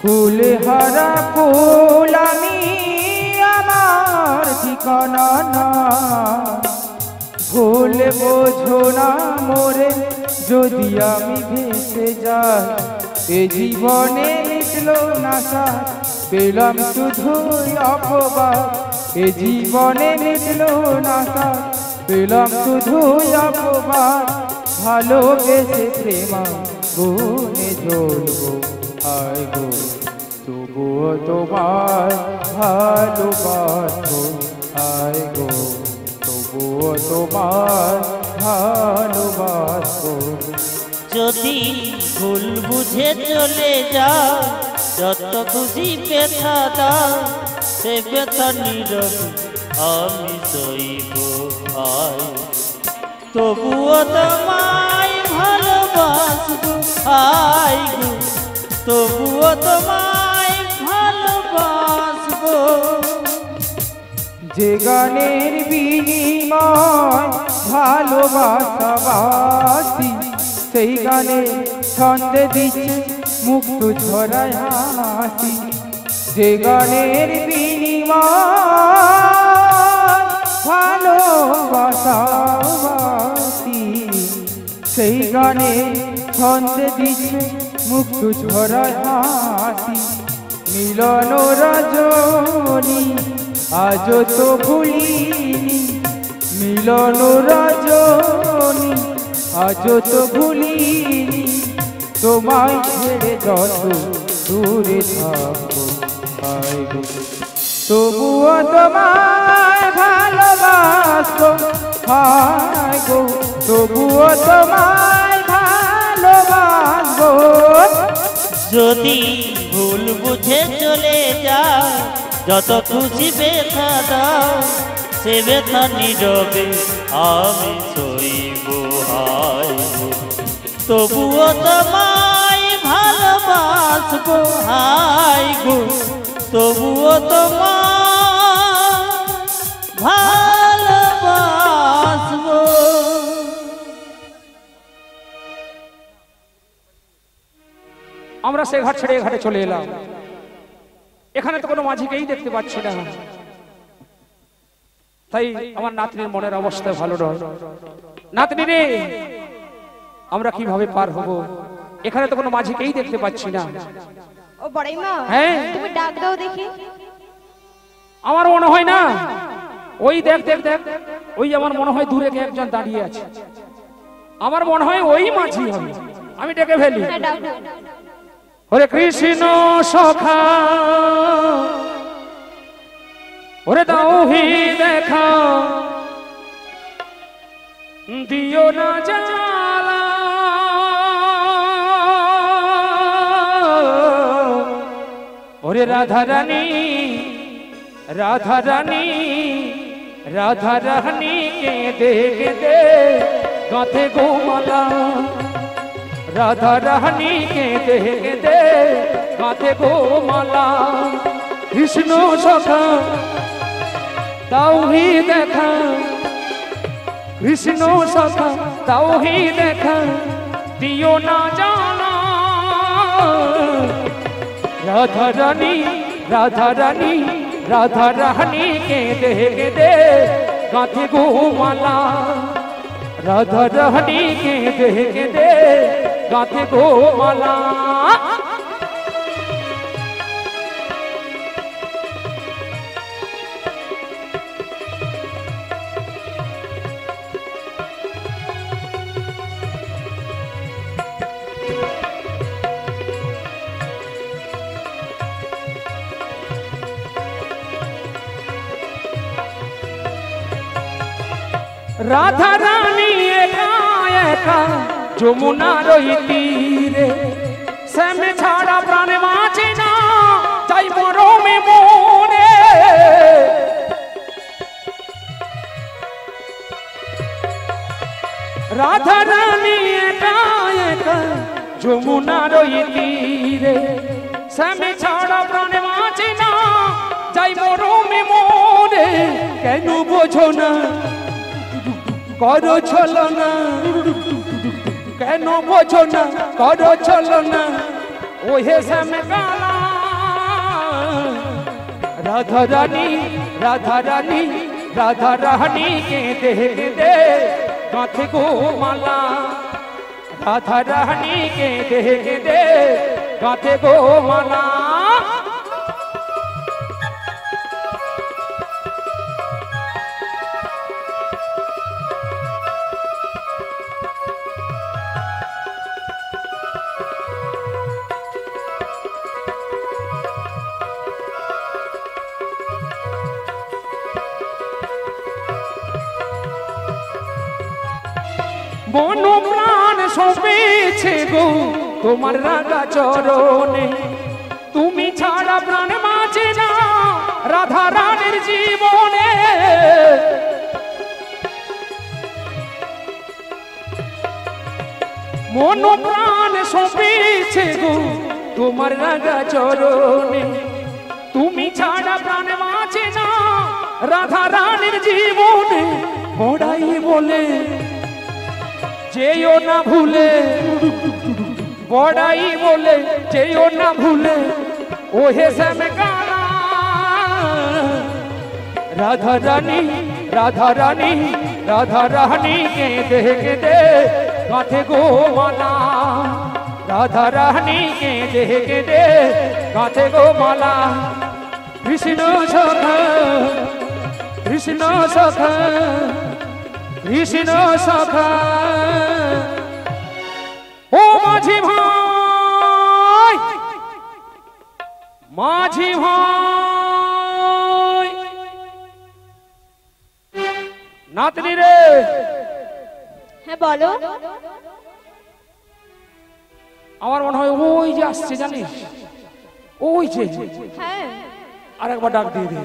ফুল হারা ফুল আমি, আমার ঠিকানা না, ভুল বোঝো না মোরে যদি আমি ভেসে যাই। এ জীবনে মিটলো না সাথ, পেলাম শুধু অপবাদ। এ জীবনে মিটলো না সাথ, পেলাম শুধু অপবাদ। ভালোবেসে প্রেমা গুনে জ্বলবো, হায় গো তবুও তোমার ভালোবাসবো, হায় গো তবুও তোমার ভালোবাসবো। যদি ভুল বুঝে চলে যাও, যত খুশি ব্যথা দাও, সে ব্যথা নীরবে আমি সইব। হায় তবুও তোমায় ভালোবাসবো, হায় গো তবুও তোমায় ভালোবাসবো। যে গানের বিনিময় ভালোবাসাবাসি, সেই গানে ছন্দে দিচ্ছে মুক্ত ঝরায় হাসি। যে গানের বিনিময় ভালোবাসাবাসি, সেই গানে ছন্দে দিচ্ছে মুক্ত ঝরায় হাসি। মিলন রজনী আজ তো ভুলিনি, মিলন রজনী আজ তো ভুলিনি। তোমায় ছেড়ে যত দূরে থাকবো, হায় গো তবুও তোমায় ভালোবাসবো, হায় গো তবুও তোমায় ভালোবাসবো। যদি ভুল বুঝে চলে যাও, যত খুশি ব্যথা দাও, সে ব্যথা নীরবে আমি সইব। হায় গো তবুও তোমায় ভালোবাসবো, হায় গো তবুও তোমায় ভালোবাসবো। আমরা সে ঘাট ছেড়ে এ ঘাটে চলে এলাম। এখানে তো কোনো মাঝিকেই দেখতে পাচ্ছি না, তাই আমার নাতনির মনের অবস্থা ভালো নয়। নাতনি রে, আমরা কিভাবে পার হব? এখানে তো কোনো মাঝিকেই দেখতে পাচ্ছি না। ও বড়াইমা, হ্যাঁ তুমি ডাক দাও দেখি। আমার মনে হয় না, ওই দেখ দেখ দেখ, ওই আমার মনে হয় দূরে কে একজন দাঁড়িয়ে আছে। আমার মনে হয় ওই মাঝি হবে। আমি ডেকে ফেলি। হ্যাঁ, ডাক দাও। ওরে কৃষ্ণ সখা, ওরে দাউহি দেখা, দিও না জ্বালা, ওরে রাধা রানী राधा रानी के दे गाथे गोमाला राधा रानी के दे गाथे गोमाला कृष्ण सखा ताऊ ही देखा कृष्ण सखा ताऊ ही देखा दियो ना जाना राधा रानी के दे गाथे गोमाला राधा रानी के दे गाथे गोमाला राधा रानी एका যমুনা রই তীরে শ্যামে ছাড়া প্রাণ বাঁচে না চাই মরমে মনে রাধা রানী একা যমুনা রই তীরে শ্যামে ছাড়া প্রাণ বাঁচে না চাই মরমে মনে কেন বোঝো না করো ছলনা কেন বোঝো না করো ছলনা ওহে শ্যামে কালা রাধা রানী কে দে গাঁথে গোমালা রাধা রানী কে দে গাঁথে গোমালা মন প্রাণ সবেছে গো তোমার রাধা চরণে তুমি ছাড়া প্রাণ বাঁচে না রাধা রানীর জীবনে মন প্রাণ সবেছে গো তোমার রাধা চরণে তুমি ছাড়া প্রাণ বাঁচে না রাধা রানীর জীবনে বড়াই বলে যেও না ভুলে বড়াই বলে যেও না ভুলে ওহে শ্যামে কালা রাধা রানী কে দে গাঁথে গোমালা রাধা রানী কে দে গাঁথে গোমালা কৃষ্ণ সখা কৃষ্ণ সখা কৃষ্ণ সখা ও মাঝি ভাই নাতনি রে হ্যাঁ বলো আমার মনে হয় ওই যে আসছে জানিস ওই যে হ্যাঁ আরেকবার ডাক দিয়ে দে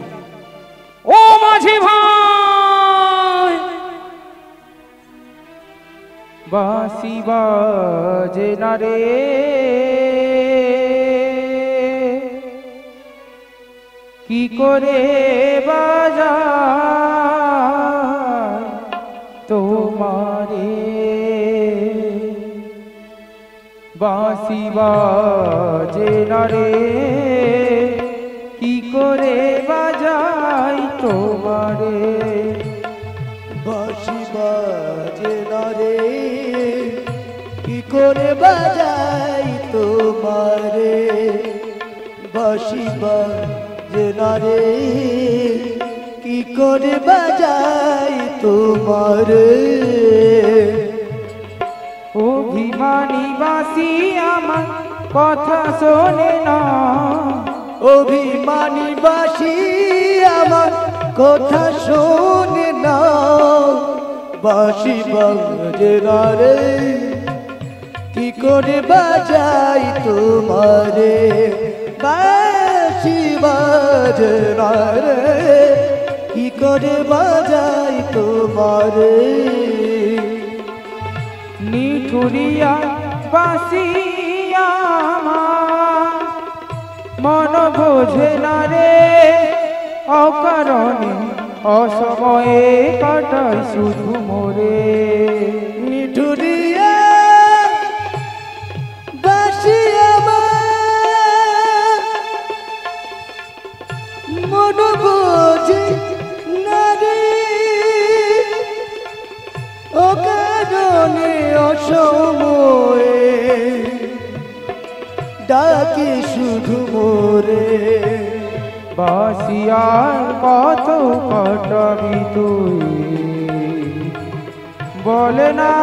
ও মাঝি ভাই বাঁশি বাজে না রে কি করে বাজায় তোমারে বাঁশি বাজে না রে কি করে বাজাই তোমারে বাঁশি বাজে না রে কি করে বাজাই তোমারে বাঁশি বাজে না রে কি করে বাজাই তোমারে অভিমানী বাঁশি আমার কথা শোনে না অভিমানী বাঁশি আমার কথা শোনে না বাঁশি বাজে না রে কি করে বাজাই তোমারে বাঁশি বাজে না রে কি করে বাজাই তোমারে নিঠুরিয়া বাসিয়া আমার মন বোঝে না রে অকারণে অসময়ে কাটাই শুধু মোরে নিঠুরিয়া বাসিয়া আমার মন বোঝে না রে অকারণে অসময়ে ডাকি শুধু মোরে বাসিয়ার কত কাটাবি তুই বলে না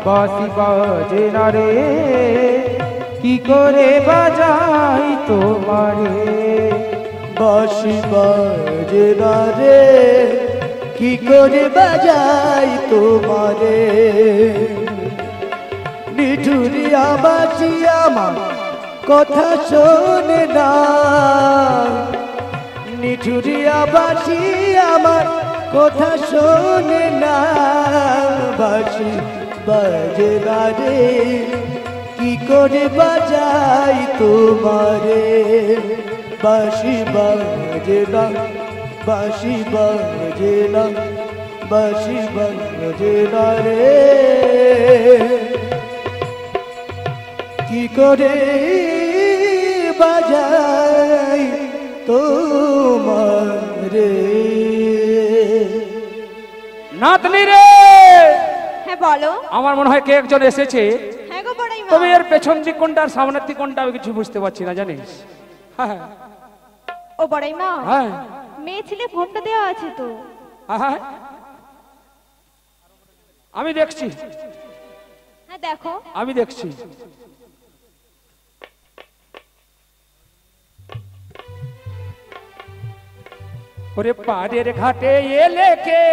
বাসি বাজে না রে কি করে বাজাই তোমারে বাঁশি বাজে না রে কি করে বাজাই তোমারে নিঠুরিয়া বাঁশি আমার কথা শোনে না নিঠুরিয়া বাঁশি আমার কথা শোনে না বাঁশি বাজে না রে কি করে বাজাই তোমারে বাঁশি বাজে না বাঁশি বাজে না বাঁশি বাজে না রে কি করে বাজাই তোমারে নাতনি রে হ্যাঁ বলো। আমার মনে হয় কে একজন এসেছে, হ্যাঁ গো বড়াইমা। তবে এর পেছন দিক কোনটা আর সামনের দিক কোনটা আমি কিছু বুঝতে পারছি না জানিস। হ্যাঁ ও বড়াইমা, হ্যাঁ মেয়ে ছেলে ঘোমটা দেওয়া আছে তো। হ্যাঁ আমি দেখছি, হ্যাঁ দেখো। আমি দেখছি। ওরে পাড়ের ঘাটে এলে কে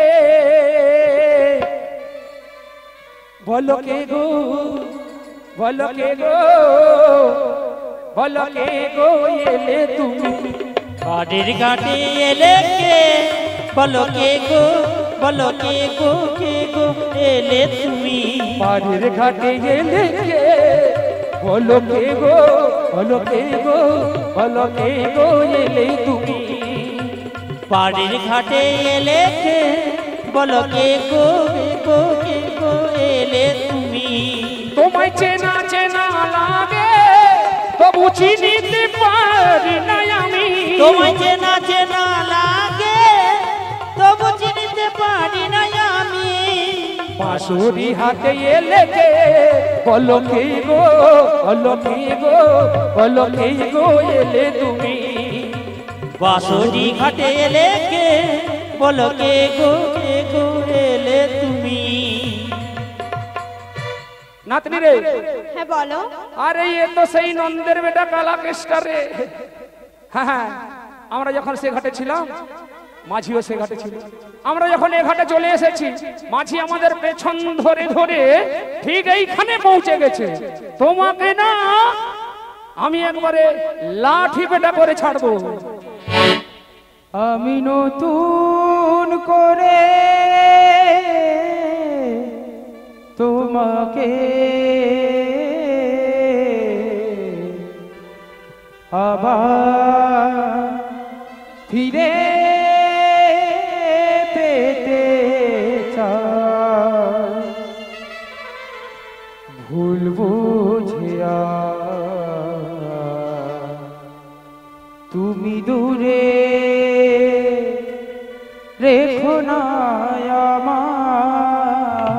বলো কে গো, বলো কে গো, বলো কে গো এলে তুমি পাড়ের ঘাটে এলে কে বলো কে গো, বলো কে গো, কে গো এলে তুমি পাড়ের ঘাটে এলে কে বলো কে গো, বলো কে গো, বলো কে গো এলে তুমি পাড়ের ঘাটে এলে কে বলো কে গো, কে গো, কে গো এলে তুমি তোমায় চেনা চেনা লাগে তবু চিনিতে পারি না আমি, তোমায় চেনা চেনা লাগে তবু চিনিতে পারি না আমি বাঁশুরি হাতে এলে কে বলো কে গো, বলো কে গো, বলো কে গো এলে তুমি বাঁশুরি ঘাটে এলে কে বলো কে গো, কে গো এলে তুমি নাতনি রে। হ্যাঁ বলো। আরে এ তো সেই নন্দের বেটা কালা কেষ্টা রে। হ্যাঁ হ্যাঁ, আমরা যখন সে ঘাটে ছিলাম মাঝিও সে ঘাটে ছিল, আমরা যখন এ ঘাটে চলে এসেছি মাঝি আমাদের পেছন ধরে ধরে ঠিক এইখানে পৌঁছে গেছে। তোমাকে না আমি একবারে লাঠি পেটা করে ছাড়বো। আমি নতুন করে তোমাকে আবার ফিরে পেতে চাই, ভুল বুঝিয়া তুমি দূরে রেখো না আমার,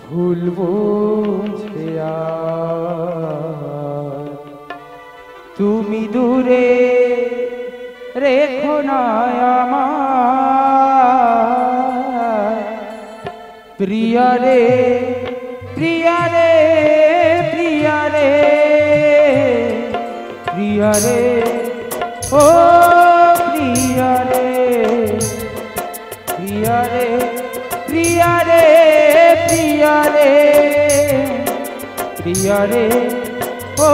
ভুল বুঝিয়া তুমি দূরে রেখো না আমার, প্রিয়া রে প্রিয়া রে প্রিয়া রে প্রিয়া রে ও প্রিয়া রে প্রিয়া রে প্রিয়া রে প্রিয়া রে প্রিয়া রে ও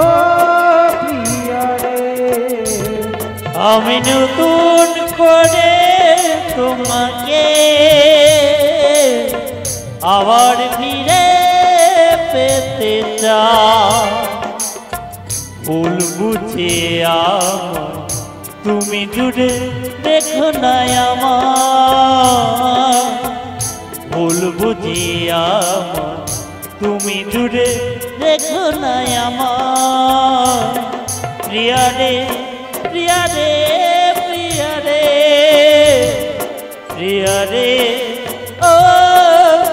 প্রিয়া রে আমি নতুন করে তোমাকে আবার ফিরে পেতে চাই ভুল বুঝে আমার তুমি জুড়ে দেখো না আমার ভুল বুঝে আমার তুমি জুড়ে দেখো না আমার প্রিয়া রে প্রিয়া রে প্রিয়া রে প্রিয়া রে ও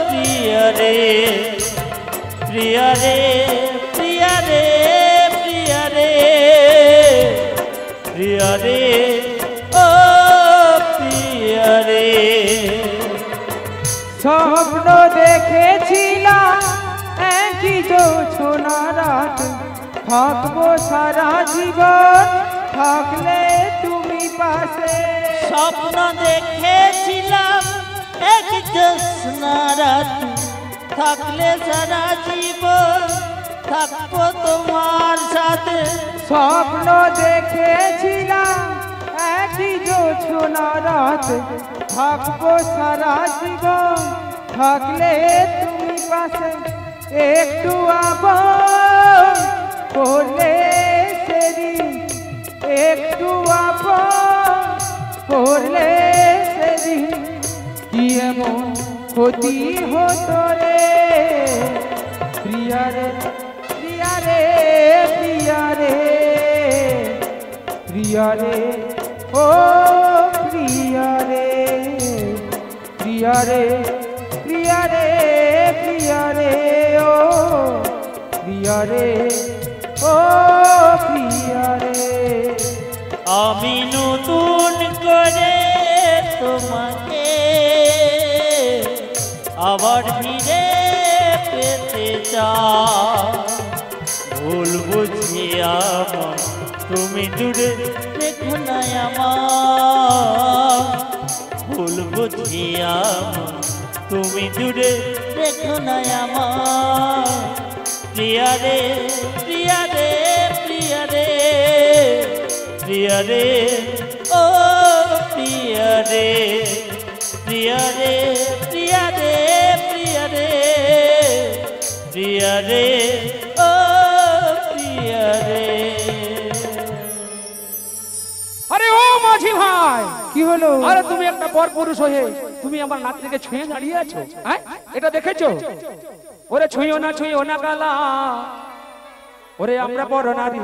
প্রিয়া রে প্রিয়া রে প্রিয়া রে প্রিয়া রে প্রিয়া রে ও প্রিয়া রে স্বপ্ন দেখেছিলাম একই জোছনা রাত থাকবো সারা জীবন থাকলে তুমি পাশে স্বপ্ন দেখেছিলাম এক জ্যোৎস্না রাত থাকলে সারা জীবন থাকবো তোমার সাথে স্বপ্ন দেখেছিলাম একই জোছনা রাত থাকবো সারা জীবন থাকলে তুমি পাশে একটু আপন করলে সেদিন একটু আপন করলে সেদিন কি এমন ক্ষতি হতো রে প্রিয়া রে প্রিয়া রে প্রিয়া রে প্রিয়া রে ও প্রিয়া রে প্রিয়া রে প্রিয়া রে প্রিয়া রে ও প্রিয়া রে ও প্রিয়া রে আমি নতুন করে তোমাকে আবার ফিরে পেতে চাই ভুল বুঝি আমার তুমি দূরে দেখো না আমার ভুল বুঝি আমার তুমি দূরে দেখো না আমার প্রিয়া রে প্রিয়া রে প্রিয়া রে প্রিয়া রে ও প্রিয়া রে প্রিয়া রে প্রিয়া রে প্রিয়া রে প্রিয়া রে ও প্রিয়া রে আরে ও মাঝি ভাই কি হলো আরে তুমি একটা বর পুরুষ হয়ে তুমি আমার নাতনিকে ছুঁয়ে দাঁড়িয়ে আছো হ্যাঁ এটা দেখেছো ওরে ছুঁয়ো না কালা ওরে আমরা বড় নারী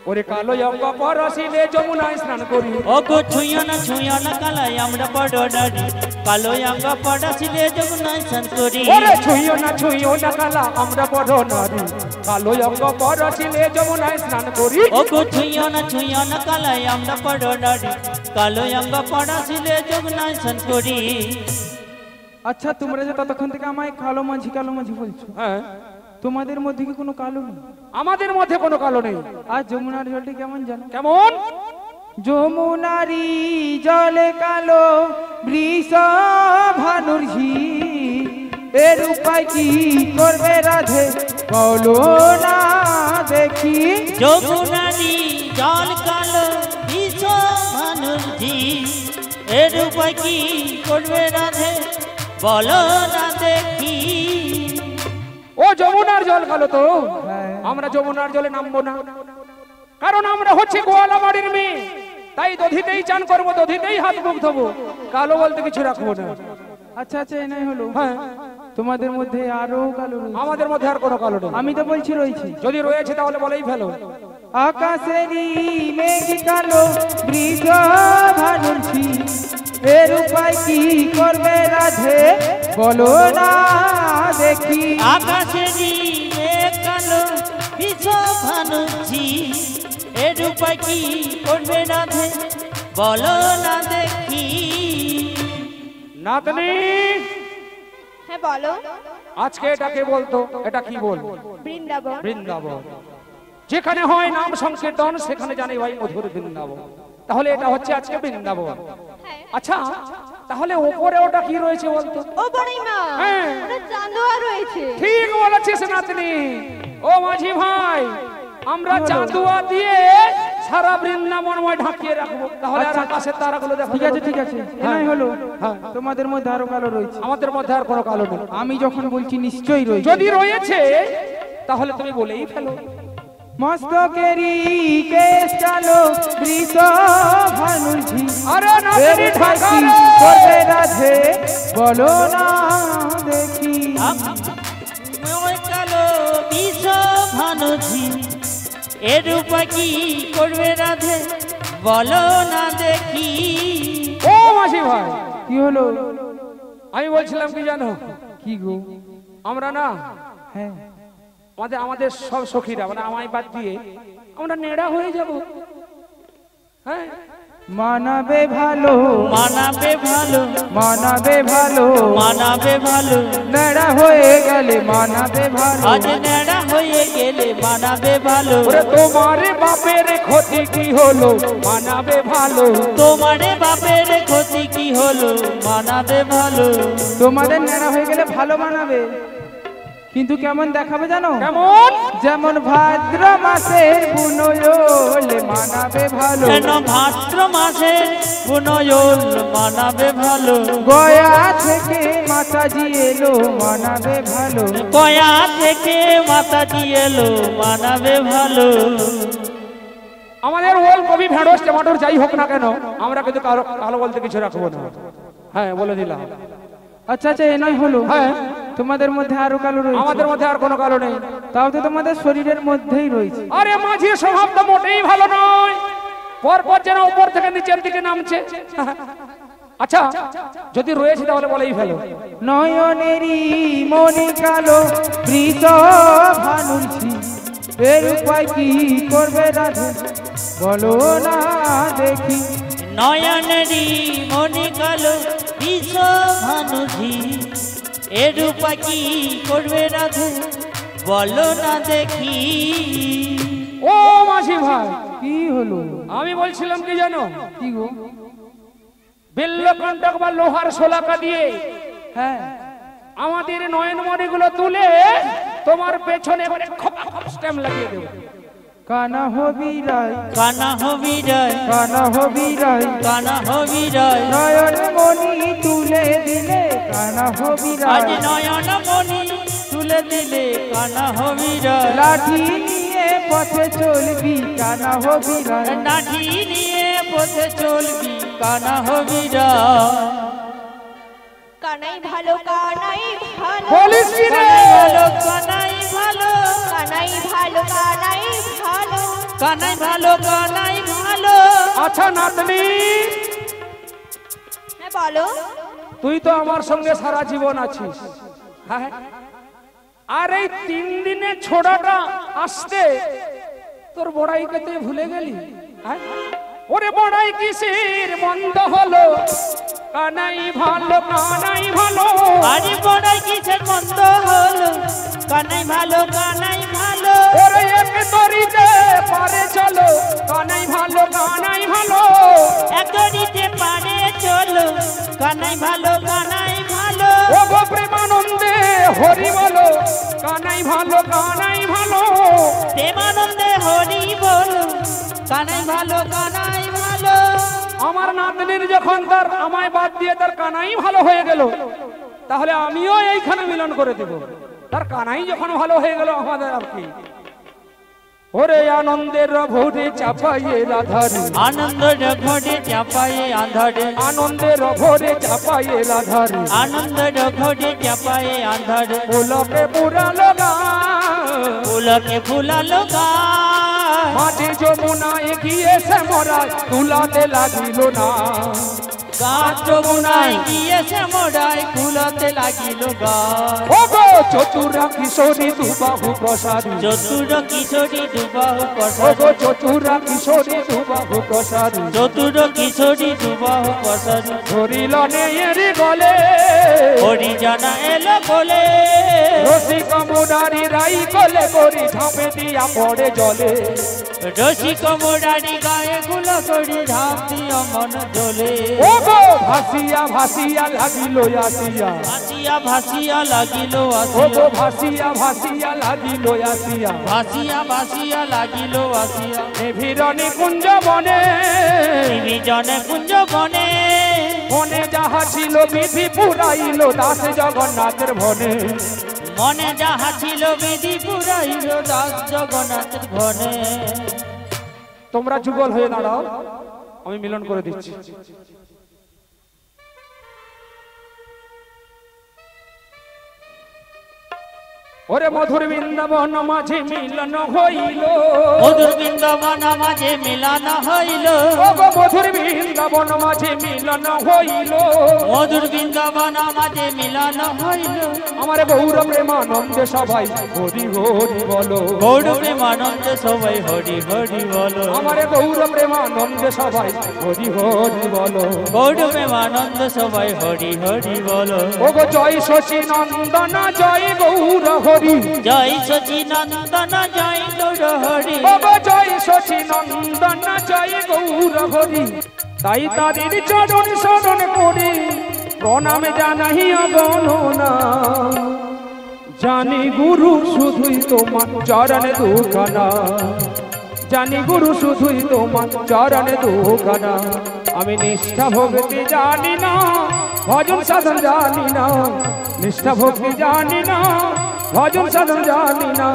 ওরে কালো অঙ্গ পরশিলে যমুনায় স্নান করি ওগো ছুঁয়ো না কালাই আমরা বড় নারী কালো অঙ্গ পরশিলে যমুনায় স্নান করি ওরে ছুঁয়ো না কালা আমরা বড় নারী কালো অঙ্গ পরশিলে যমুনায় স্নান করি ওগো ছুঁয়ো না কালাই আমরা বড় নারী কালো অঙ্গ পরশিলে যমুনায় স্নান করি আচ্ছা তোমরা যে ততক্ষণ থেকে আমায় কালো মাঝি বলছো হ্যাঁ তোমাদের মধ্যে কি কোনো কালো নেই আমাদের মধ্যে কোনো কালো নেই আর যমুনার জলটি কেমন জানো কেমন যমুনারি জলে কালো বৃষ ভানুর ঝি এর উপায় কি করবে রাধে বলো না দেখি যমুনারি জল কালো বিষ ভানুর ঝি এর উপায় কি করবে রাধে বলো না দেখি ও যমুনার জল কালো তো হ্যাঁ। আমরা যমুনার জলে নামবো না কারণ আমরা হচ্ছে গোয়ালা বাড়ির মেয়ে তাই দধিতেই চান করবো দধিতেই হাত মুখ ধোবো কালো বলতে কিছু রাখবো না আচ্ছা এনাই হলো হ্যাঁ তোমাদের মধ্যে আরো কালো রয়েছে। আমাদের মধ্যে আর কোনো কালো নেই আমি তো বলছি রয়েছে যদি রয়েছে তাহলে বলেই ফেলো আকাশেরই মেঘ কালো বৃষ ভানুর ঝি এর উপায় কি করবে রাধে বলো না দেখি আকাশেরই কালো বিষ ভানুর ঝি এর উপায় কি করবে রাধে বলো না দেখি নাতনি হ্যাঁ বলো আজকে এটাকে বলতো এটা কি বল বৃন্দাবন বৃন্দাবন যেখানে হয় নাম সংকীর্তন সেখানে জানি ভাই মধুর বৃন্দাবন তাহলে এটা হচ্ছে আজকে বৃন্দাবন হ্যাঁ আচ্ছা তাহলে ওপরে ওটা কি রয়েছে বলতো? ও বড়াই মা, হ্যাঁ। ওটা চান্দুয়া রয়েছে। ঠিক বলেছিস নাতনি। ও মাঝি ভাই, আমরা চাঁদুয়া দিয়ে সারা বৃন্দাবনময় ঢাকিয়ে রাখবো, তাহলে আর আকাশের তারাগুলো দেখা ঠিক আছে ঠিক আছে, এনাই হলো। হ্যাঁ। তোমাদের মধ্যে আরো কালো রয়েছে, আমাদের মধ্যে আর কোনো কালো নেই। আমি যখন বলছি নিশ্চয়ই রয়েছে। যদি রয়েছে তাহলে তুমি বলেই ফেলো। মস্তকেরি কেশ কালো বৃষ ভানুঝি, আরে নাতনি ঢাকা রে। করবে রাধে বলো না দেখি। ওই কালো বিষ ভানুঝি, এর উপায় কি করবে রাধে বলো না দেখি। ও মাঝি ভাই, কি হলো? আমি বলছিলাম কি জানো, কি গো? আমরা না হ্যাঁ, আমাদের সব সখীরা মানে আমায় বাদ দিয়ে আমরা নেড়া হয়ে যাব। হ্যাঁ, মানাবে ভালো মানাবে ভালো, মানাবে ভালো, মানাবে ভালো, নেড়া হয়ে গেলে মানাবে ভালো। আজ নেড়া হয়ে গেলে মানাবে ভালো। ওরে তোমারে বাপের ক্ষতি কি হলো, মানাবে ভালো। তোমারে বাপের ক্ষতি কি হলো, মানাবে ভালো। তোমাদের নেড়া হয়ে গেলে ভালো মানাবে, কিন্তু কেমন দেখাবে জানো? কেমন? যেমন ভাদ্র মাসের বুনলে মানাবে ভালো, কেন ভাদ্র মাসে বুনয়ন মানাবে ভালো। গয়া থেকে মাতাজি এলো মানাবে ভালো। কয়া থেকে মাতাজি এলো মানাবে ভালো। আমাদের ওল কবি ভেড়স টমাটোর যাই হোক না কেন, আমরা কিন্তু কালো বলতে কিছু রাখবো না। হ্যাঁ, বলে দিলাম। আচ্ছা আচ্ছা, এ নয় হলো। হ্যাঁ, তোমাদের মধ্যে আরো কালো রয়েছে, আমাদের মধ্যে আর কোনো কালো নেই। তাও তো তোমাদের শরীরের মধ্যেই রয়েছে। আরে মাঝির স্বভাব তো মোটেই ভালো নয়, পরপর যেন উপর থেকে নিচের দিকে নামছে। আচ্ছা, যদি রয়েছে তাহলে বলেই ফেলো। নয়নেরই মনে কালো বৃষ ভানুঝি, এর উপায় কি করবে রাধে বলো না দেখি। নয়নেরই মনি কালো বিষ ভানুঝি, এর উপায় কি করবে রাধে বলো না দেখি। ও মাঝি ভাই, কি হলো? আমি বলছিলাম কি জানো, কি গো? বেল্লকণ্টক বা লোহার শোলাকা দিয়ে হ্যাঁ, আমাদের নয়নমণি গুলো তুলে তোমার পেছনে করে খপা খপ স্ট্যাম্প লাগিয়ে দেবো। কানা হবি রায়, কানা হবি রায়, কানা হবি রায়, কানা হবি রায়, নয়ন মণি তুলে দিলে কানা হবি আজ রায়। নয়ন মণি তুলে দিলে কানা হবি রায়। লাঠি নিয়ে পথে চলবি কানা হবি রায়। লাঠি নিয়ে পথে চলবি কানা হবি রায়। কানাই ভালো, কানাই ভালো, বলিস কি রে? কানাই ভালো, কানাই ভালো, কানাই ভালো। কানাই ভালো, কানাই ভালো। আচ্ছা নাতনি, হ্যাঁ বলো। তুই তো আমার সঙ্গে সারা জীবন আছিস। হ্যাঁ, আর এই 3 দিনে ছোড়াটা আসতে তোর বড়াইকে তুই ভুলে গেলি? হ্যাঁ, ওরে বড়াই কিসের বন্ধ হলো, কানাই ভালো, কানাই ভালো। আরে বড়াই কিসের মন্দ হলো, কানাই ভালো, কানাই ভালো। ওরে এক তরিতে পারে চলো, কানাই ভালো, কানাই ভালো। একরিতে পারে চলো, কানাই ভালো, কানাই ভালো। ও গো প্রেমানন্দে হরি বলো, কানাই ভালো, কানাই ভালো। প্রেমানন্দে হরি বলো, কানাই ভালো, কানাই ভালো। আমার নাতনির যখন তার আমায় বাদ দিয়ে তার কানাই ভালো হয়ে গেল, তাহলে আমিও এইখানে মিলন করে দেব। তার কানাই যখন ভালো হয়ে গেল, আমাদের আর কি। ওরে আনন্দের ভোরে চাপাইয়ে রাধারে, আনন্দের ঘটে চাপায়ে আন্ধারে, আনন্দের ভোরে চাপাইয়ে রাধারে। আনন্দের ঘটে চাপায়ে আন্ধারে। ওলকে পুরালো গান, ফুলকে ফুলালো গায়, মাঝে যমুনায় গিয়েছে মরায়, তুলাতে লাগিল না। গাছ যমুনায় গিয়েছে মোড়ায়, ফুলতে লাগিল গায়। ও গো চতুরা কিশোরী দুবাহু প্রসারী, চতুর কিশোরী দুবাহু ও প্রসাদ, গো চতুরা কিশোরী দুবাহু প্রসারী। চতুর কিশোরী দুবাহু প্রসাদ। ধরিল নেয়েরি গলে, হরিজনা এলো বলে, রসিক মুরারি রাই গলে করি ঝাঁপে দিয়া পড়ে জলে। রসিক মুরারি গায়ে গুলো করি ঝাঁপ দিয়া মন জ্বলে ও গো ভাসিয়া ভাসিয়া লাগিল আসিয়া ভাসিয়া ভাসিয়া লাগিল ও আসিয়া গো ভাসিয়া ভাসিয়া লাগিল আসিয়া ভাসিয়া ভাসিয়া লাগিল আসিয়া নিভিরণী কুঞ্জ বনে বিজনে কুঞ্জ বনে বনে যাহা ছিল বিধি পুরাইল দাস জগন্নাথের ভনে মনে যাহা ছিল বিধি পুরাইল দাস জগন্নাথের ঘনে তোমরা যুগল হয়ে দাঁড়াও আমি মিলন করে দিচ্ছি ওরে মধুর বৃন্দাবন মাঝে মিলন হইল মধুর বৃন্দাবন মাঝে মিলন হইল ও গো মধুর বৃন্দাবন মাঝে মিলন হইল মধুর বৃন্দাবন মাঝে মিলন হইল আমার গৌর প্রেমানন্দে সবাই হরি হরি বলো গৌর প্রেমানন্দে সবাই হরি হরি বলো আমার গৌর প্রেমানন্দে সবাই হরি হরি বলো গৌর প্রেমানন্দ সবাই হরি হরি বলো ও গো জয় শশী নন্দন জয় গৌর হরি জয় সচিনন্দন জয় গৌর হরি ও গো জয় শশী নন্দন জয় গৌর হরি তাই তাদের চরণ শরণ করে প্রণামে জানাই অগণনা জানি গুরু শুধুই তোমার চরণে দুখানা জানি গুরু শুধুই তোমার চরণে দুখানা আমি নিষ্ঠা ভক্তি জানি না ভজন সাধন জানি না নিষ্ঠা ভক্তি জানি না ভজন সাধন জানি না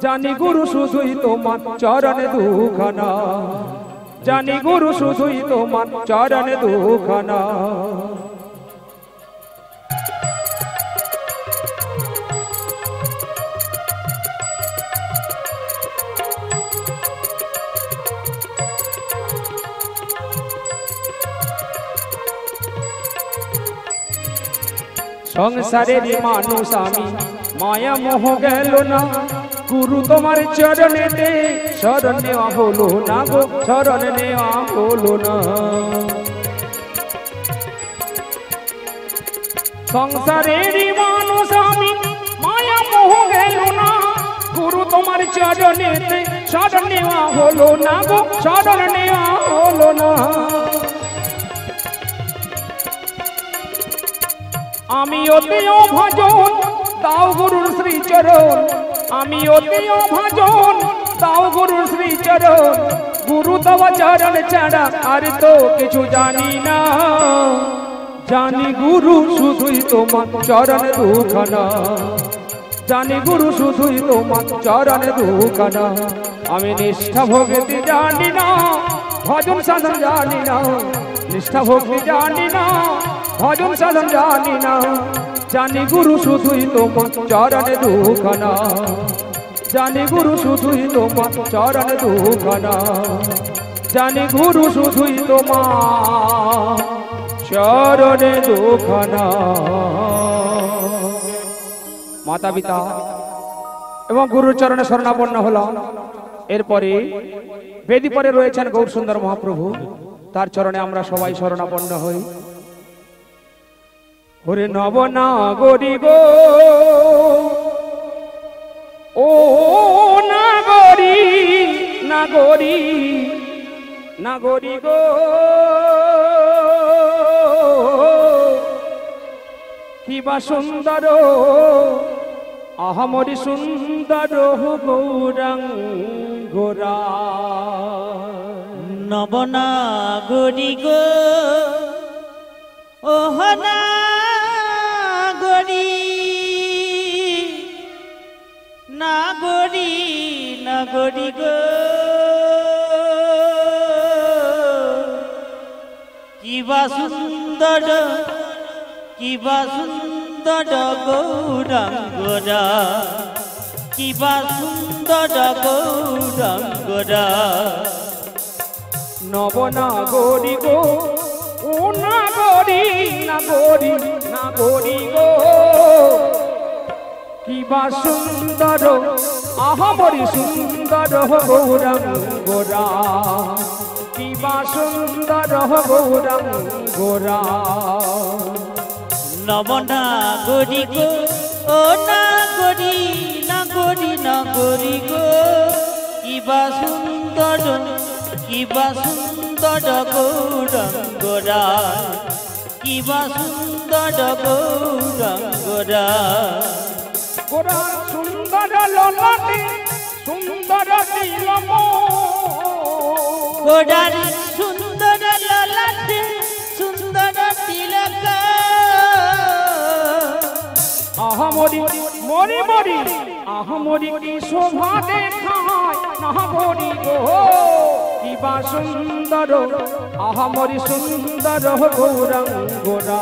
জানি গুরু শুধুই তোমার চরণে দুখানা জানি গুরু শুধুই তোমার চরণে দুখানা সংসারের মানুষ আমি মায়া মোহ গেল না গুরু তোমার চরণেতে শরণ নেওয়া হলো না গো শরণ নেওয়া হলো না সংসারের মানুষ আমি মায়া মোহ গেল না গুরু তোমার চরণেতে শরণ নেওয়া হলো না গো শরণ নেওয়া হলো না আমি অতিও ভজন তাও গুরুর শ্রীচরণ আমি অতিও ভজন তাও গুরুর শ্রীচরণ গুরু তব চরণ ছাড়া আর তো কিছু জানি না জানি গুরু শুধুই তোমার চরণ দুখানা জানি গুরু শুধুই তোমার চরণ দুখানা আমি নিষ্ঠা ভক্তি জানি না ভজন সাধন জানি না নিষ্ঠা ভক্তি জানি না ভজন সাধন জানি না জানি গুরু শুধুই তোমার চরণে দুখানা জানি গুরু শুধুই তোমার চরণে দুখানা জানি গুরু শুধুই তোমার চরণে দুখানা মাতা পিতা এবং গুরুর চরণে শরণাপন্ন হলাম এরপরে বেদি পরে রয়েছেন গৌর সুন্দর মহাপ্রভু তার চরণে আমরা সবাই শরণাপন্ন হই ওরে নবনাগরি গো ও নাগরি নাগরি নাগরি গো কিবা সুন্দর আহামরি সুন্দর গৌরাঙ্গরা নবনাগরি গো ওহ নাগরি নাগরি নাগরি গো কিবা সুন্দর গৌরাঙ্গরা কিবা সুন্দর গৌরাঙ্গরা নবনাগরি গো ও নাগরি নাগরি নাগরি গো কিবা সুন্দর আহামরি সুন্দর গৌরাঙ্গরা কিবা সুন্দর গৌরাঙ্গরা নবনাগরি গো ও নাগরি নাগরি নাগরি গো কিবা সুন্দর গৌরাঙ্গরা কিবা সুন্দর গৌরাঙ্গরা গোরা সুন্দর ললাটে সুন্দর তিলক গোরার সুন্দর ললাটে সুন্দর তিলক আহমরি মরি মরি আহমরি কি শোভা দেখায় না গরি গো কিবা সুন্দর আহমরি সুন্দর গৌরাঙ্গরা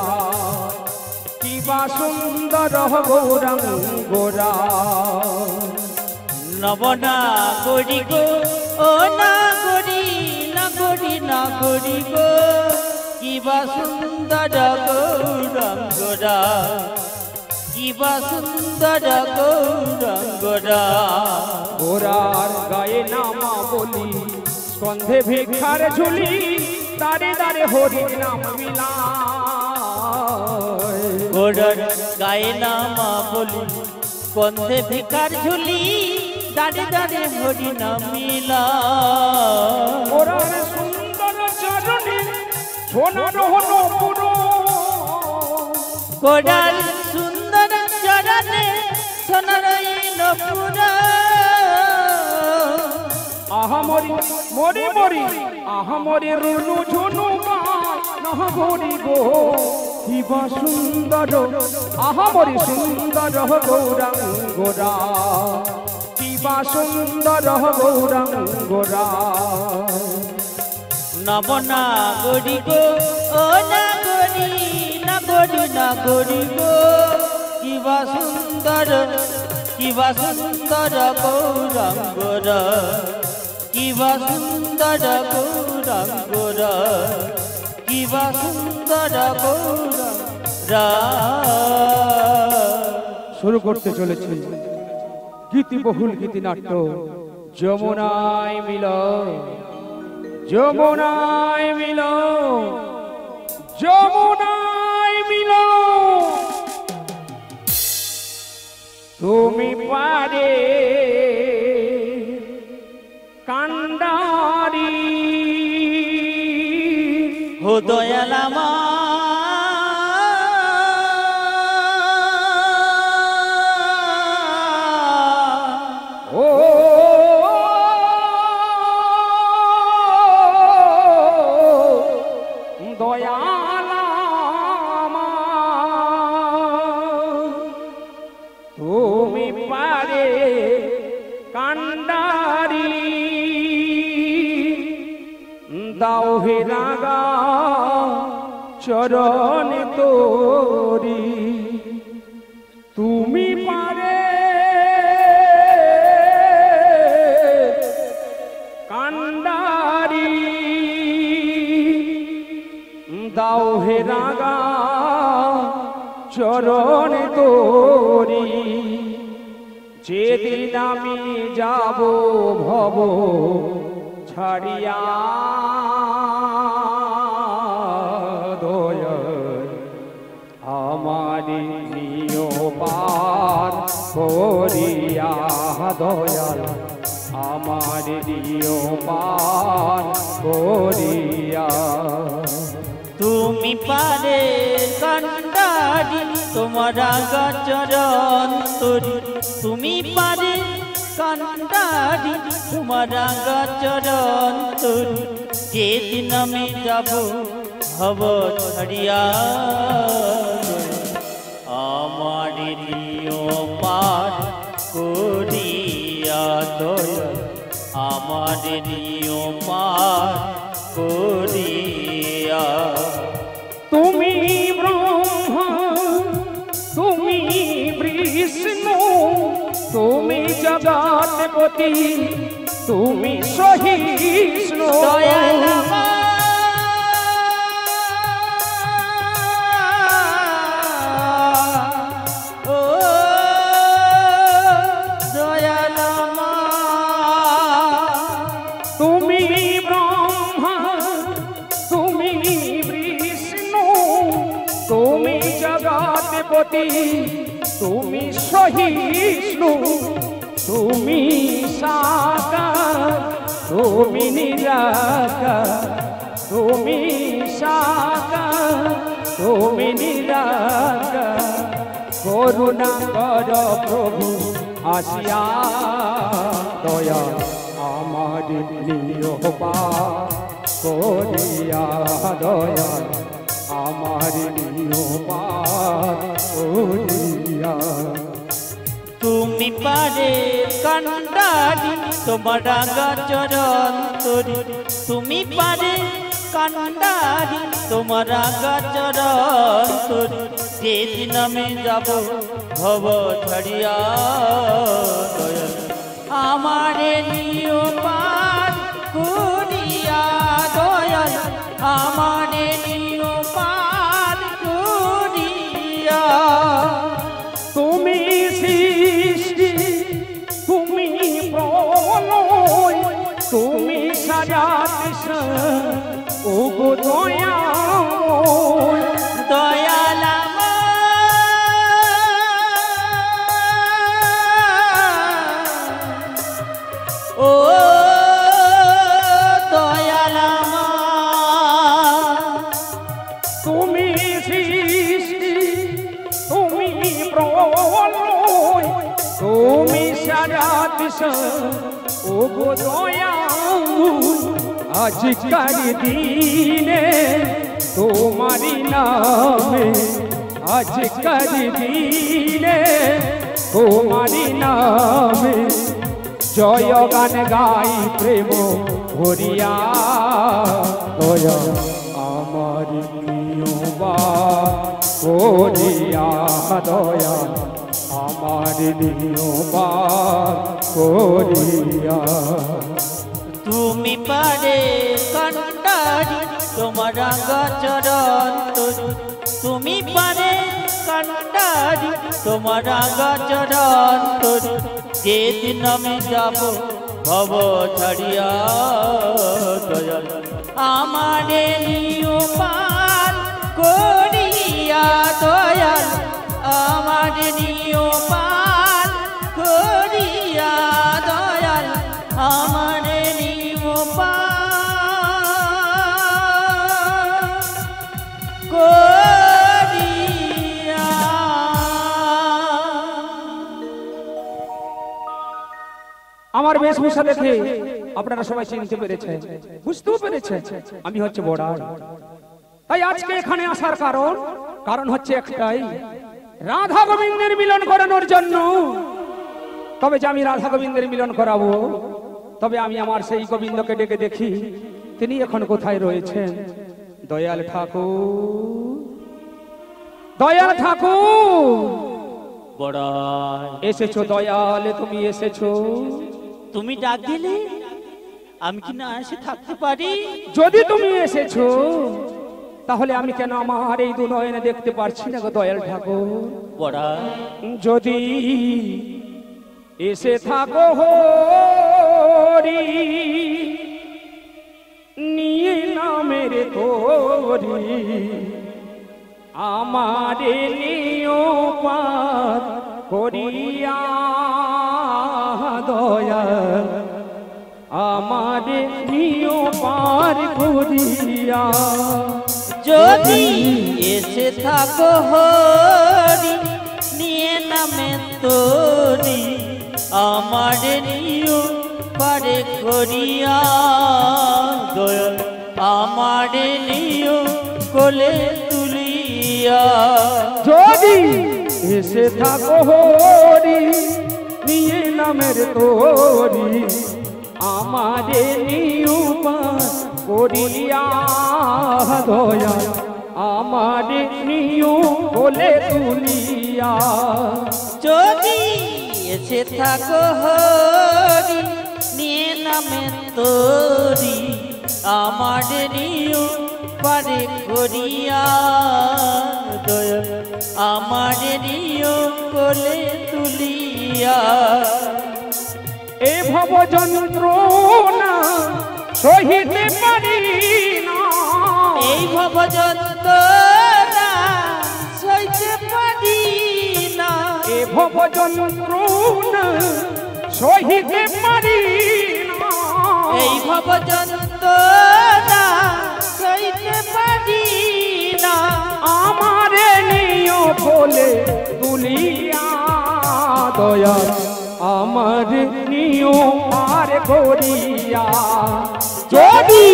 কিবা সুন্দর গৌরাঙ্গরা নবনা গরি গো ও না গরি গো কিবা সুন্দর গৌরাঙ্গরা কিবা সুন্দর গৌরাঙ্গরা গোরার গায়ে নামা বলি স্কন্ধে ভিক্ষার ঝুলি দাঁড়ে দাঁড়ে হরি নাম মিলা গোরার গায়ে নামা বলি স্কন্ধে ভিক্ষার ঝুলি দাঁড়ে দাঁড়ে হরি নাম মিলা গোরার সুন্দর চরণে সোনার হলো পুরো গোরার সুন্দর চরণে সোনার পুরা আহমরি মরি মরি আহমরি রুনু ঝুনু নহ গরি গো কিবা সুন্দর আহমরি সুন্দর গৌরাঙ্গরা কিবা সুন্দর গৌরাঙ্গরা নবনা গরি গো ও না গরি গো কিবা সুন্দর গৌরাঙ্গরা কিবা সুন্দর গৌরাঙ্গরা কিবা সুন্দর গৌরাঙ্গরা শুরু করতে চলেছে গীতিবহুল গীতিনাট্য যমুনায় মিল যমুনায় মিল যমুনায় মিল তুমি পারে কান্ডারি হো দয়ালামা ও দয়ালামা তুমি পারে কান্ডারি দাও হে রাগা চরণ তোরি তুমি পারে কান্ডারি দাও হে রাগা চরণ তোরি যেদিন আমি যাব ভব ছাড়িয়া দয়াল আমারি নিয় পার করিয়া দয়াল আমারি নিয় পার করিয়া তুমি পারে কান্ডারি তোমার চরণ তোরি তুমি পারে কান্ডারি তোমার চরণ তোরি যেদিন আমি যাব হব ছাড়িয়া আমার নিয় পার করিয়া দয়াল আমার নিয় পার করিয়া তুমি ব্রহ্মা তুমি বিষ্ণু তুমি জগৎপতি তুমি সহিষ্ণু দয়ালামা ও দয়ালামা তুমি ব্রহ্মা তুমি বিষ্ণু তুমি জগৎপতি তুমি সহিষ্ণু তুমি সাকার তুমি নিরাকার, তুমি সাকার, তুমি নিরাকার। করুণা কর প্রভু আসিয়া, দয়া আমার নিয়োপার করিয়া, দয়া আমার নিয়োপার করিয়া। তুমি পারে কান্ডারি তোমার রাঙা চরণ তরি, তুমি পারে কান্ডারি তোমার রাঙা চরণ তরি। যেদিন আমি যাব ভব ছাড়িয়া, দয়াল আমারে নিও পার করিয়া, দয়াল আমারে নিও পার করিয়া। তুমি সৃষ্টি, তুমি প্রলয়, তুমি সাজাতে ও গো দয়াময়। দয়াল ও দয়াল তুমি সৃষ্টি, তুমি প্রলয়, তুমি সাজাতে ও গো দয়াময়। আজকার দিনে তোমারি নামে, আজকার দিনে তোমারি নামে জয় গান গাই প্রেম ভরিয়া, দয়া আমার নিয়োবার করিয়া, দয়া আমার নিয়োবার করিয়া। তুমি পারে কান্ডারি তোমার রাঙা চরণ তরি, তুমি পারে কান্ডারি তোমার রাঙা চরণ তরি। যেদিন আমি যাব ভব ছাড়িয়া, দয়াল আমারে নিও পার করিয়া, দয়াল আমারে নিও পার করিয়া, দয়াল আমারে নিও পার করিয়া। আমার বেশভূষা দেখে আপনারা সবাই চিনতে পেরেছেন, বুঝতেও পেরেছেন আমি হচ্ছে বড়াই। তাই আজকে এখানে আসার কারণ হচ্ছে একটাই, রাধা গোবিন্দের মিলন করানোর জন্য। তবে যে আমি রাধা গোবিন্দের মিলন করাবো, তবে আমি আমার সেই গোবিন্দকে ডেকে দেখি তিনি এখন কোথায় রয়েছেন। দয়াল ঠাকুর, দয়াল ঠাকুর বড়াই এসেছো, দয়াল তুমি এসেছো। তুমি ডাক দিলে আমি কি না এসে থাকতে পারি? যদি তুমি এসেছো তাহলে আমি কেন আমার এই দুনয়নে দেখতে পারছি না গো দয়াল ঠাকুর। বড়াই যদি এসে থাকো হরি নিয়ে নামের তোরি, আমারে নিও পার করিয়া, দয়াল আমারে নিও পার করিয়া। যদি এসে থাকো হরি নিয়ে নামে তোরি, আমারে নিও পারে করিয়া, দয়াল আমারে নিও কোলে তুলিয়া। যদি এসে থাকো হরি নিয়ে নামের তোরি, আমারে নিও পার করিয়া, দয়াল আমারে নিও কোলে তুলিয়া। যদি এসে থাকো হরি নিয়ে নামে তোরি, আমারে নিও পারে করিয়া, দয়াল আমারে নিও কোলে তুলিয়া। এ ভব যন্ত্রণা সহিতে পারি না, এই ভব যন্ত্রণা সইতে পারি না, এ ভব যন্ত্রণা সহিতে পারি না, এই ভব যন্ত্রণা সইতে পারি না। আমারে নিও বলে তুলিয়া দয়াল আমার নিও আর করিয়া যদি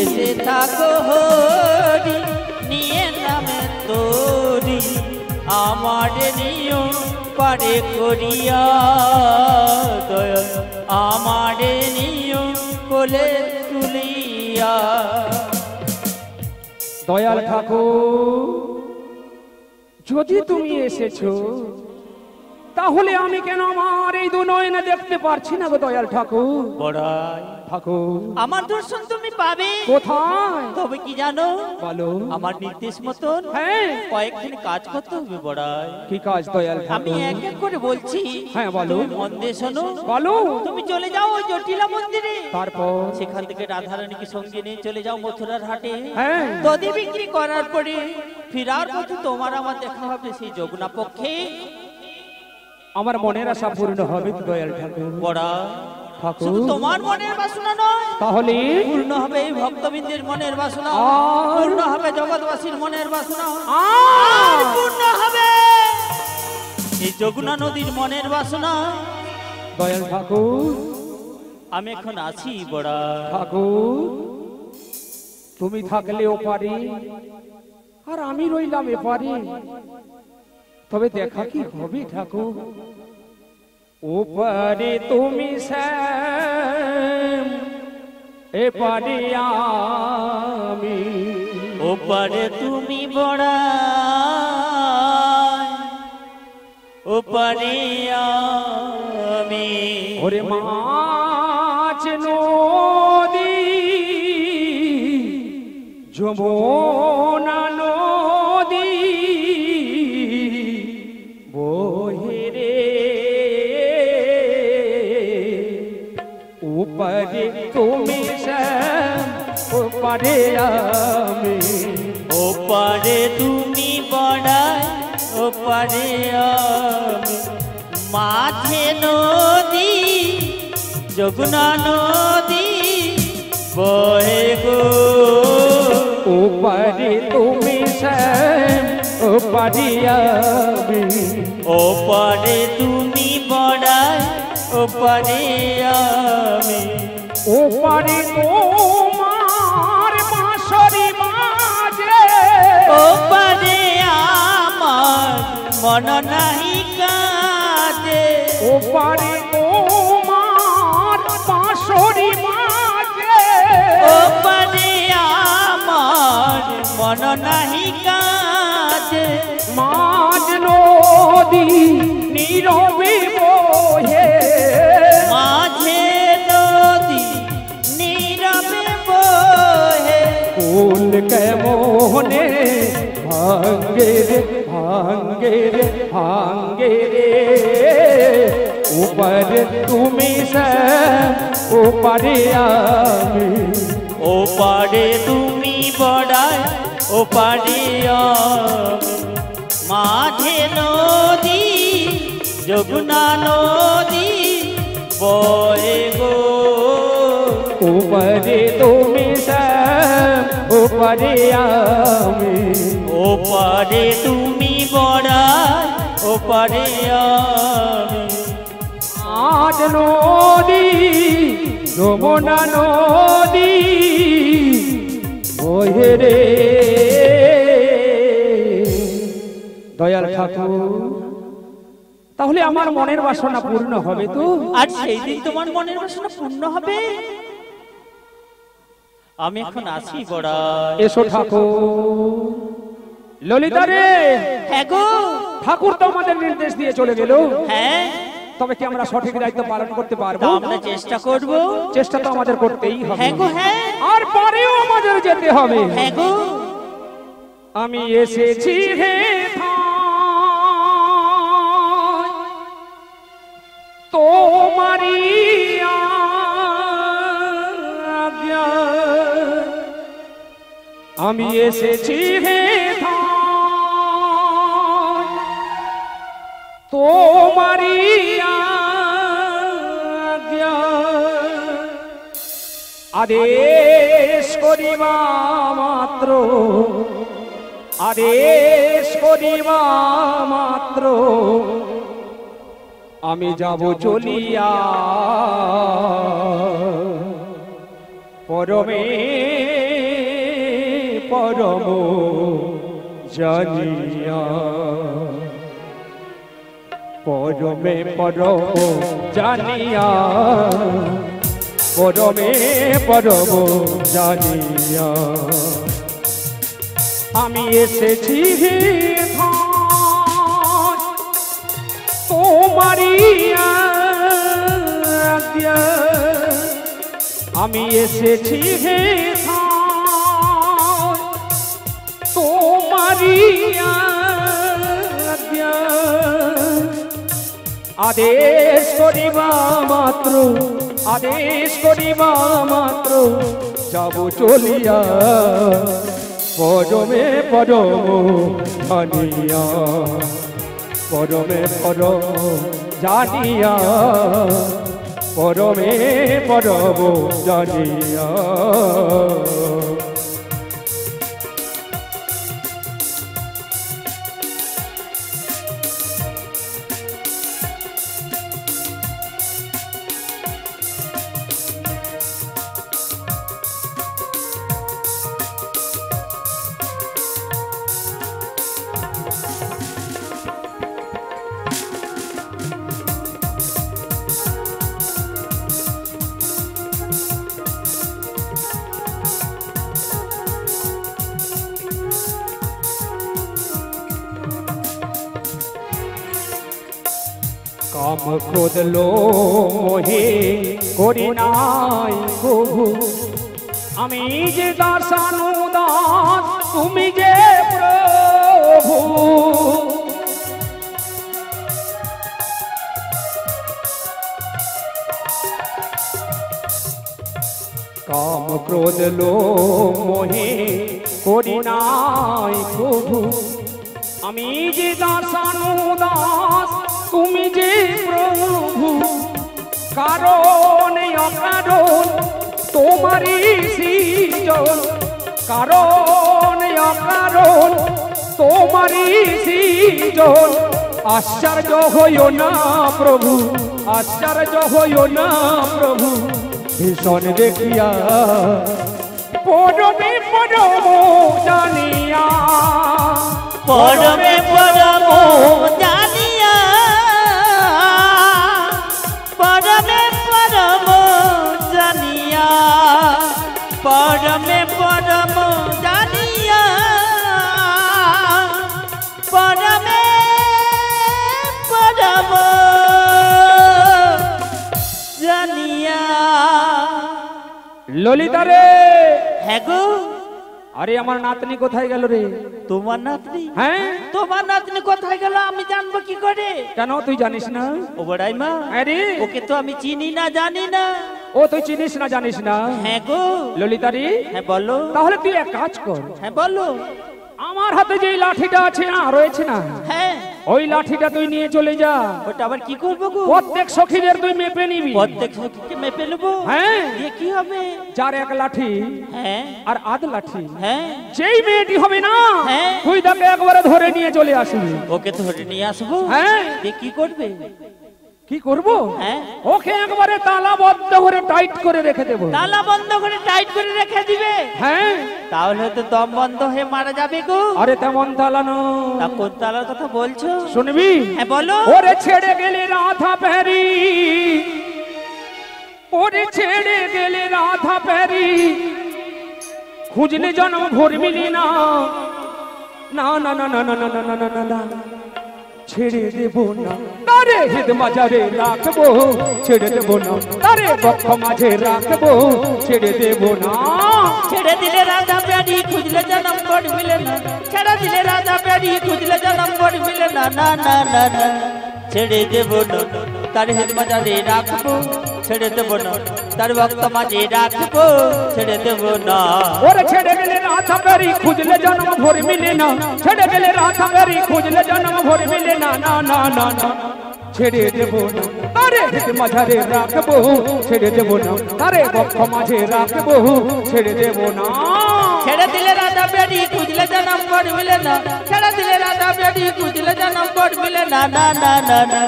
এসে থাকো হরি নিয়ে নামে তোরি আমার নিও পারে করিয়া দয়াল আমার নিও কোলে তুলিয়া। দয়াল ঠাকুর যদি তুমি এসেছো তাহলে আমি কেন আমার এই দু নয়নে দেখতে পারছি না গো দয়াল ঠাকুর? বড়াই ঠাকুর আমার দর্শন তুমি পাবে কোথায় তবে কি জানো বলো? আমার নির্দেশ মতন হ্যাঁ কয়েকদিন কাজ করতে হবে বড়াই। কি কাজ দয়াল আমি ঠাকুর? এক এক করে বলছি হ্যাঁ, বলো। তুমি মন দিয়ে শোনো। বলো। তুমি চলে যাও ওই জটিলা মন্দিরে, তারপর সেখান থেকে রাধারানীকে সঙ্গে নিয়ে চলে যাও মথুরার হাটে। হ্যাঁ দধি বিক্রি করার পরে ফিরার পথে তোমার আমার দেখা হবে সেই যমুনা পক্ষে। আমার মনের আশা পূর্ণ হবে তো দয়াল ঠাকুর? বড়া ঠাকুর শুধু তোমার মনের বাসনা নয়, তাহলে পূর্ণ হবে এই ভক্তবৃন্দের মনের বাসনা, আর? পূর্ণ হবে জগৎবাসীর মনের বাসনা, আর পূর্ণ হবে এই যমুনা নদীর মনের বাসনা। দয়াল ঠাকুর আমি এখন আছি বড়া। ঠাকুর তুমি থাকলে ও পারি আর আমি রইলাম এ পারি, তবে দেখা কি হবে ঠাকুর? ও পারে তুমি শ্যাম এ পারে আমি, ওপারে তুমি বড়া ওপারে আমি। ওরে মাছ নদী যমুনা নদী বহে রে, উপরে তুমি শ্যাম উপরে আমি, ওপারে তুমি বড়া ওপারে আমি। মাঝে নদী যমুনা নদী বহে গো, উপরে তুমি শ্যাম উপরে আমি, ওপারে তুমি বড়া ওপারে আমি। উপরে তোমার বাঁশরি বাজে, ওপারে আমার মন নাহি কাঁদে, উপরে তোমার বাঁশরি বাজে, ওপারে আমার মন নাহি কাঁদে। মাঝ নদী নীরবে বহে, মাঝে নদী নীরবে বহে, ফুল কেমনে ভাঙ্গে রে ভাঙ্গে রে ভাঙ্গে রে, উপরে তুমি শ্যাম উপরে আমি, ওপারে তুমি বড়াই ওপারে আমি। মাঝে নদী যমুনা নদী বয়ে গো, উপরে তুমি শ্যাম উপরে আমি, ওপারে তুমি বড়াই ওপারে আমি। আজ নদী যমুনা নদী বহে রে। দয়াল ঠাকুর তাহলে আমার মনের বাসনা পূর্ণ হবে তো? আর সেই দিন তোমার মনের বাসনা পূর্ণ হবে। আমি এখন আছি বড়াই। এসো ঠাকুর। ললিতা রে, হ্যাঁ গো, ঠাকুর তো আমাদের নির্দেশ দিয়ে চলে গেল, হ্যাঁ তবে কি আমরা সঠিক দায়িত্ব পালন করতে পারবো? তা আমরা চেষ্টা করব। চেষ্টা তো আমাদের করতেই হবে, হ্যাঁ গো, হ্যাঁ, আর পরেও আমাদের যেতে হবে। হ্যাঁ গো, আমি এসেছি হে ধায়, তোমারি আজ্ঞা, আমি এসেছি হে ধায়, তোমারি আজ্ঞা, আদেশ করিবা মাত্র, আদেশ করিবা মাত্র আমি যাব চলিয়া পরমে পরম জানিয়া, পরমে পরম জানিয়া, পরমে পরম জানিয়া আমি এসেছি তোমারি আজ্ঞা, আমি এসেছি তোমারি আজ্ঞা, আদেশ করিবা মাত্র, আদেশ করিবা মাত্র যাব চলিয়া পরমে পরম জানিয়া, পরমে পরম জানিয়া, পরমে পরম জানিয়া। কাম ক্রোধ লোভ মোহে করি নাই কভু, আমি যে দাসানুদাস তুমি যে প্রভু, কাম ক্রোধ লোভ মোহে করি নাই কভু, আমি যে দাসানুদাস তুমি যে প্রভু, কারণ অকারণ তোমারি সৃজন, কারণ অকারণ তোমারি সৃজন, আশ্চর্য হইও না প্রভু, আশ্চর্য হইও না প্রভু ভীষণ দেখিয়া পরমে পরম জানিয়া, পরমে পরম জানিয়া, পরমে পরম জানিয়া, পরমে পরম জানিয়া, পরমে পরম জানিয়া। ললিতা রে, হ্যাঁ গো, আরে আমার নাতনি কোথায় গেল রে? তোমার নাতনি? হ্যাঁ, তোমার নাতনি কোথায় গেল আমি জানবো কি করে? কেন তুই জানিস না? ও বড়াই মা, আরে ওকে তো আমি চিনি না, জানি না। ও তুই চিনিস না, জানিস না? হ্যাঁ গো। ললিতা রে, হ্যাঁ বলো। তাহলে তুই এক কাজ কর, হ্যাঁ বলো। আমার হাতে যে লাঠিটা আছে না, রয়েছে না, হ্যাঁ, ওই লাঠিটা তুই নিয়ে চলে যা। ওটা আবার কি করবো গো? প্রত্যেক সখীদের তুই মেপে নিবি। প্রত্যেক সখীকে মেপে নেবো? হ্যাঁ। দিয়ে কি হবে? যার এক লাঠি হ্যাঁ আর আধ লাঠি, হ্যাঁ, যেই মেয়েটি হবে না, হ্যাঁ, তুই তাকে একবারে ধরে নিয়ে চলে আসবি। ওকে ধরে নিয়ে আসবো? হ্যাঁ। দিয়ে কি করবে? কি করব? হ্যাঁ, ওকে একবারে তালাবদ্ধ করে টাইট করে রেখে দেব। তালা বন্ধ করে টাইট করে রেখে দিবে? হ্যাঁ। তাহলে তো দম বন্ধ হয়ে মারা যাবে গো। আরে তেমন তালা না। তা কোন তালার কথা বলছো? শুনবি? হ্যাঁ বলো। ওরে ছেড়ে গেলে রাধা প্যারি, ওরে ছেড়ে গেলে রাধা প্যারি, খুঁজলে জন্ম ভোর মিলি না, না না না না না না না না না না, ছেড়ে দেব না, তারে হৃদ মাঝারে রাখবো, ছেড়ে দেব না, তারে বক্ষ মাঝে রাখবো, ছেড়ে দেব না। ছেড়ে দিলে রাধা প্যারি, খুঁজলে জন্ম ভোর মিলে না, ছেড়ে দিলে রাধা প্যারি, খুঁজলে জন্ম ভোর মিলে না, না না না না, ছেড়ে দেব না, তার হৃদ মাঝারে রাখবো, ছেড়ে দেব না, তার বক্ষ মাঝে রাখবো, ছেড়ে দেব না। ওরে ছেড়ে গেলে রাধা প্যারি, খুঁজলে জন্ম ভোর মিলে না, ছেড়ে গেলে রাধা প্যারি, খুঁজলে জন্ম ভোর মিলে না, না না না না, ছেড়ে দেব না তারে হৃদ মাঝারে রাখবো ছেড়ে দেব না তারে বক্ষ মাঝে রাখবো ছেড়ে দেব না ছেড়ে দিলে রাধা বেড়ি খুঁজলে জনম পর মিলে না ছেড়ে দিলে রাধা বেড়ি খুঁজলে জনম পর মিলে না না না না না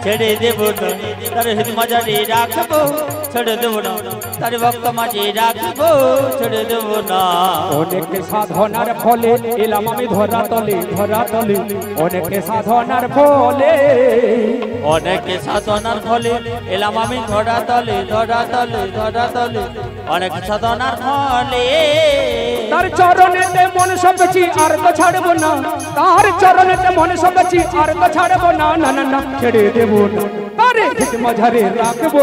ছেড়ে দেব না তার হৃদ মাঝারে রাখবো ছেড়ে দেব না তার ভক্ত মাঝে রাখবো ছেড়ে দেব না অনেক সাধনার ফলে এলাম আমি ধরা তলে অনেক সাধনার ফলে অনেক সাধনার ফলে এলাম আমি ধরা তলে অনেক সাধনার ফলে তার চরণেতে মন সবেছি আর তো ছাড়বো না তার চরণেতে মন সবেছি আর তো ছাড়বো না না না না ছেড়ে দেব না তারে হৃদ মাঝারে রাখবো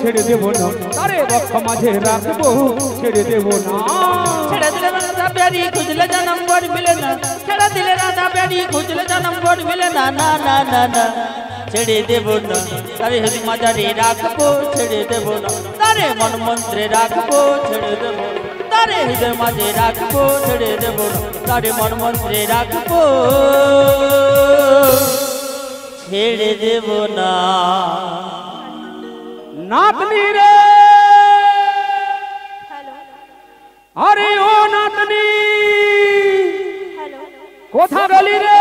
ছেড়ে দেব না তারে বক্ষ মাঝে রাখবো ছেড়ে দেব না ছেড়ে দিলে রাধা বেড়ি খুঁজলে জনম পর মিলে না ছেড়ে দিলে রাধা বেড়ি খুঁজলে জনম পর মিলে না না না না না ছেড়ে দেব না তারে হৃদ মাঝারে রাখবো ছেড়ে দেব না তারে মন মন্ত্রে রাখবো ছেড়ে দেব তারে হৃদয় মাঝে রাখবো ছেড়ে দেব না তারে মন মন্ত্রে রাখবো ছেড়ে দেব না নাতনি রে হ্যালো আরে ও নাতনি হ্যালো কোথা গেলি রে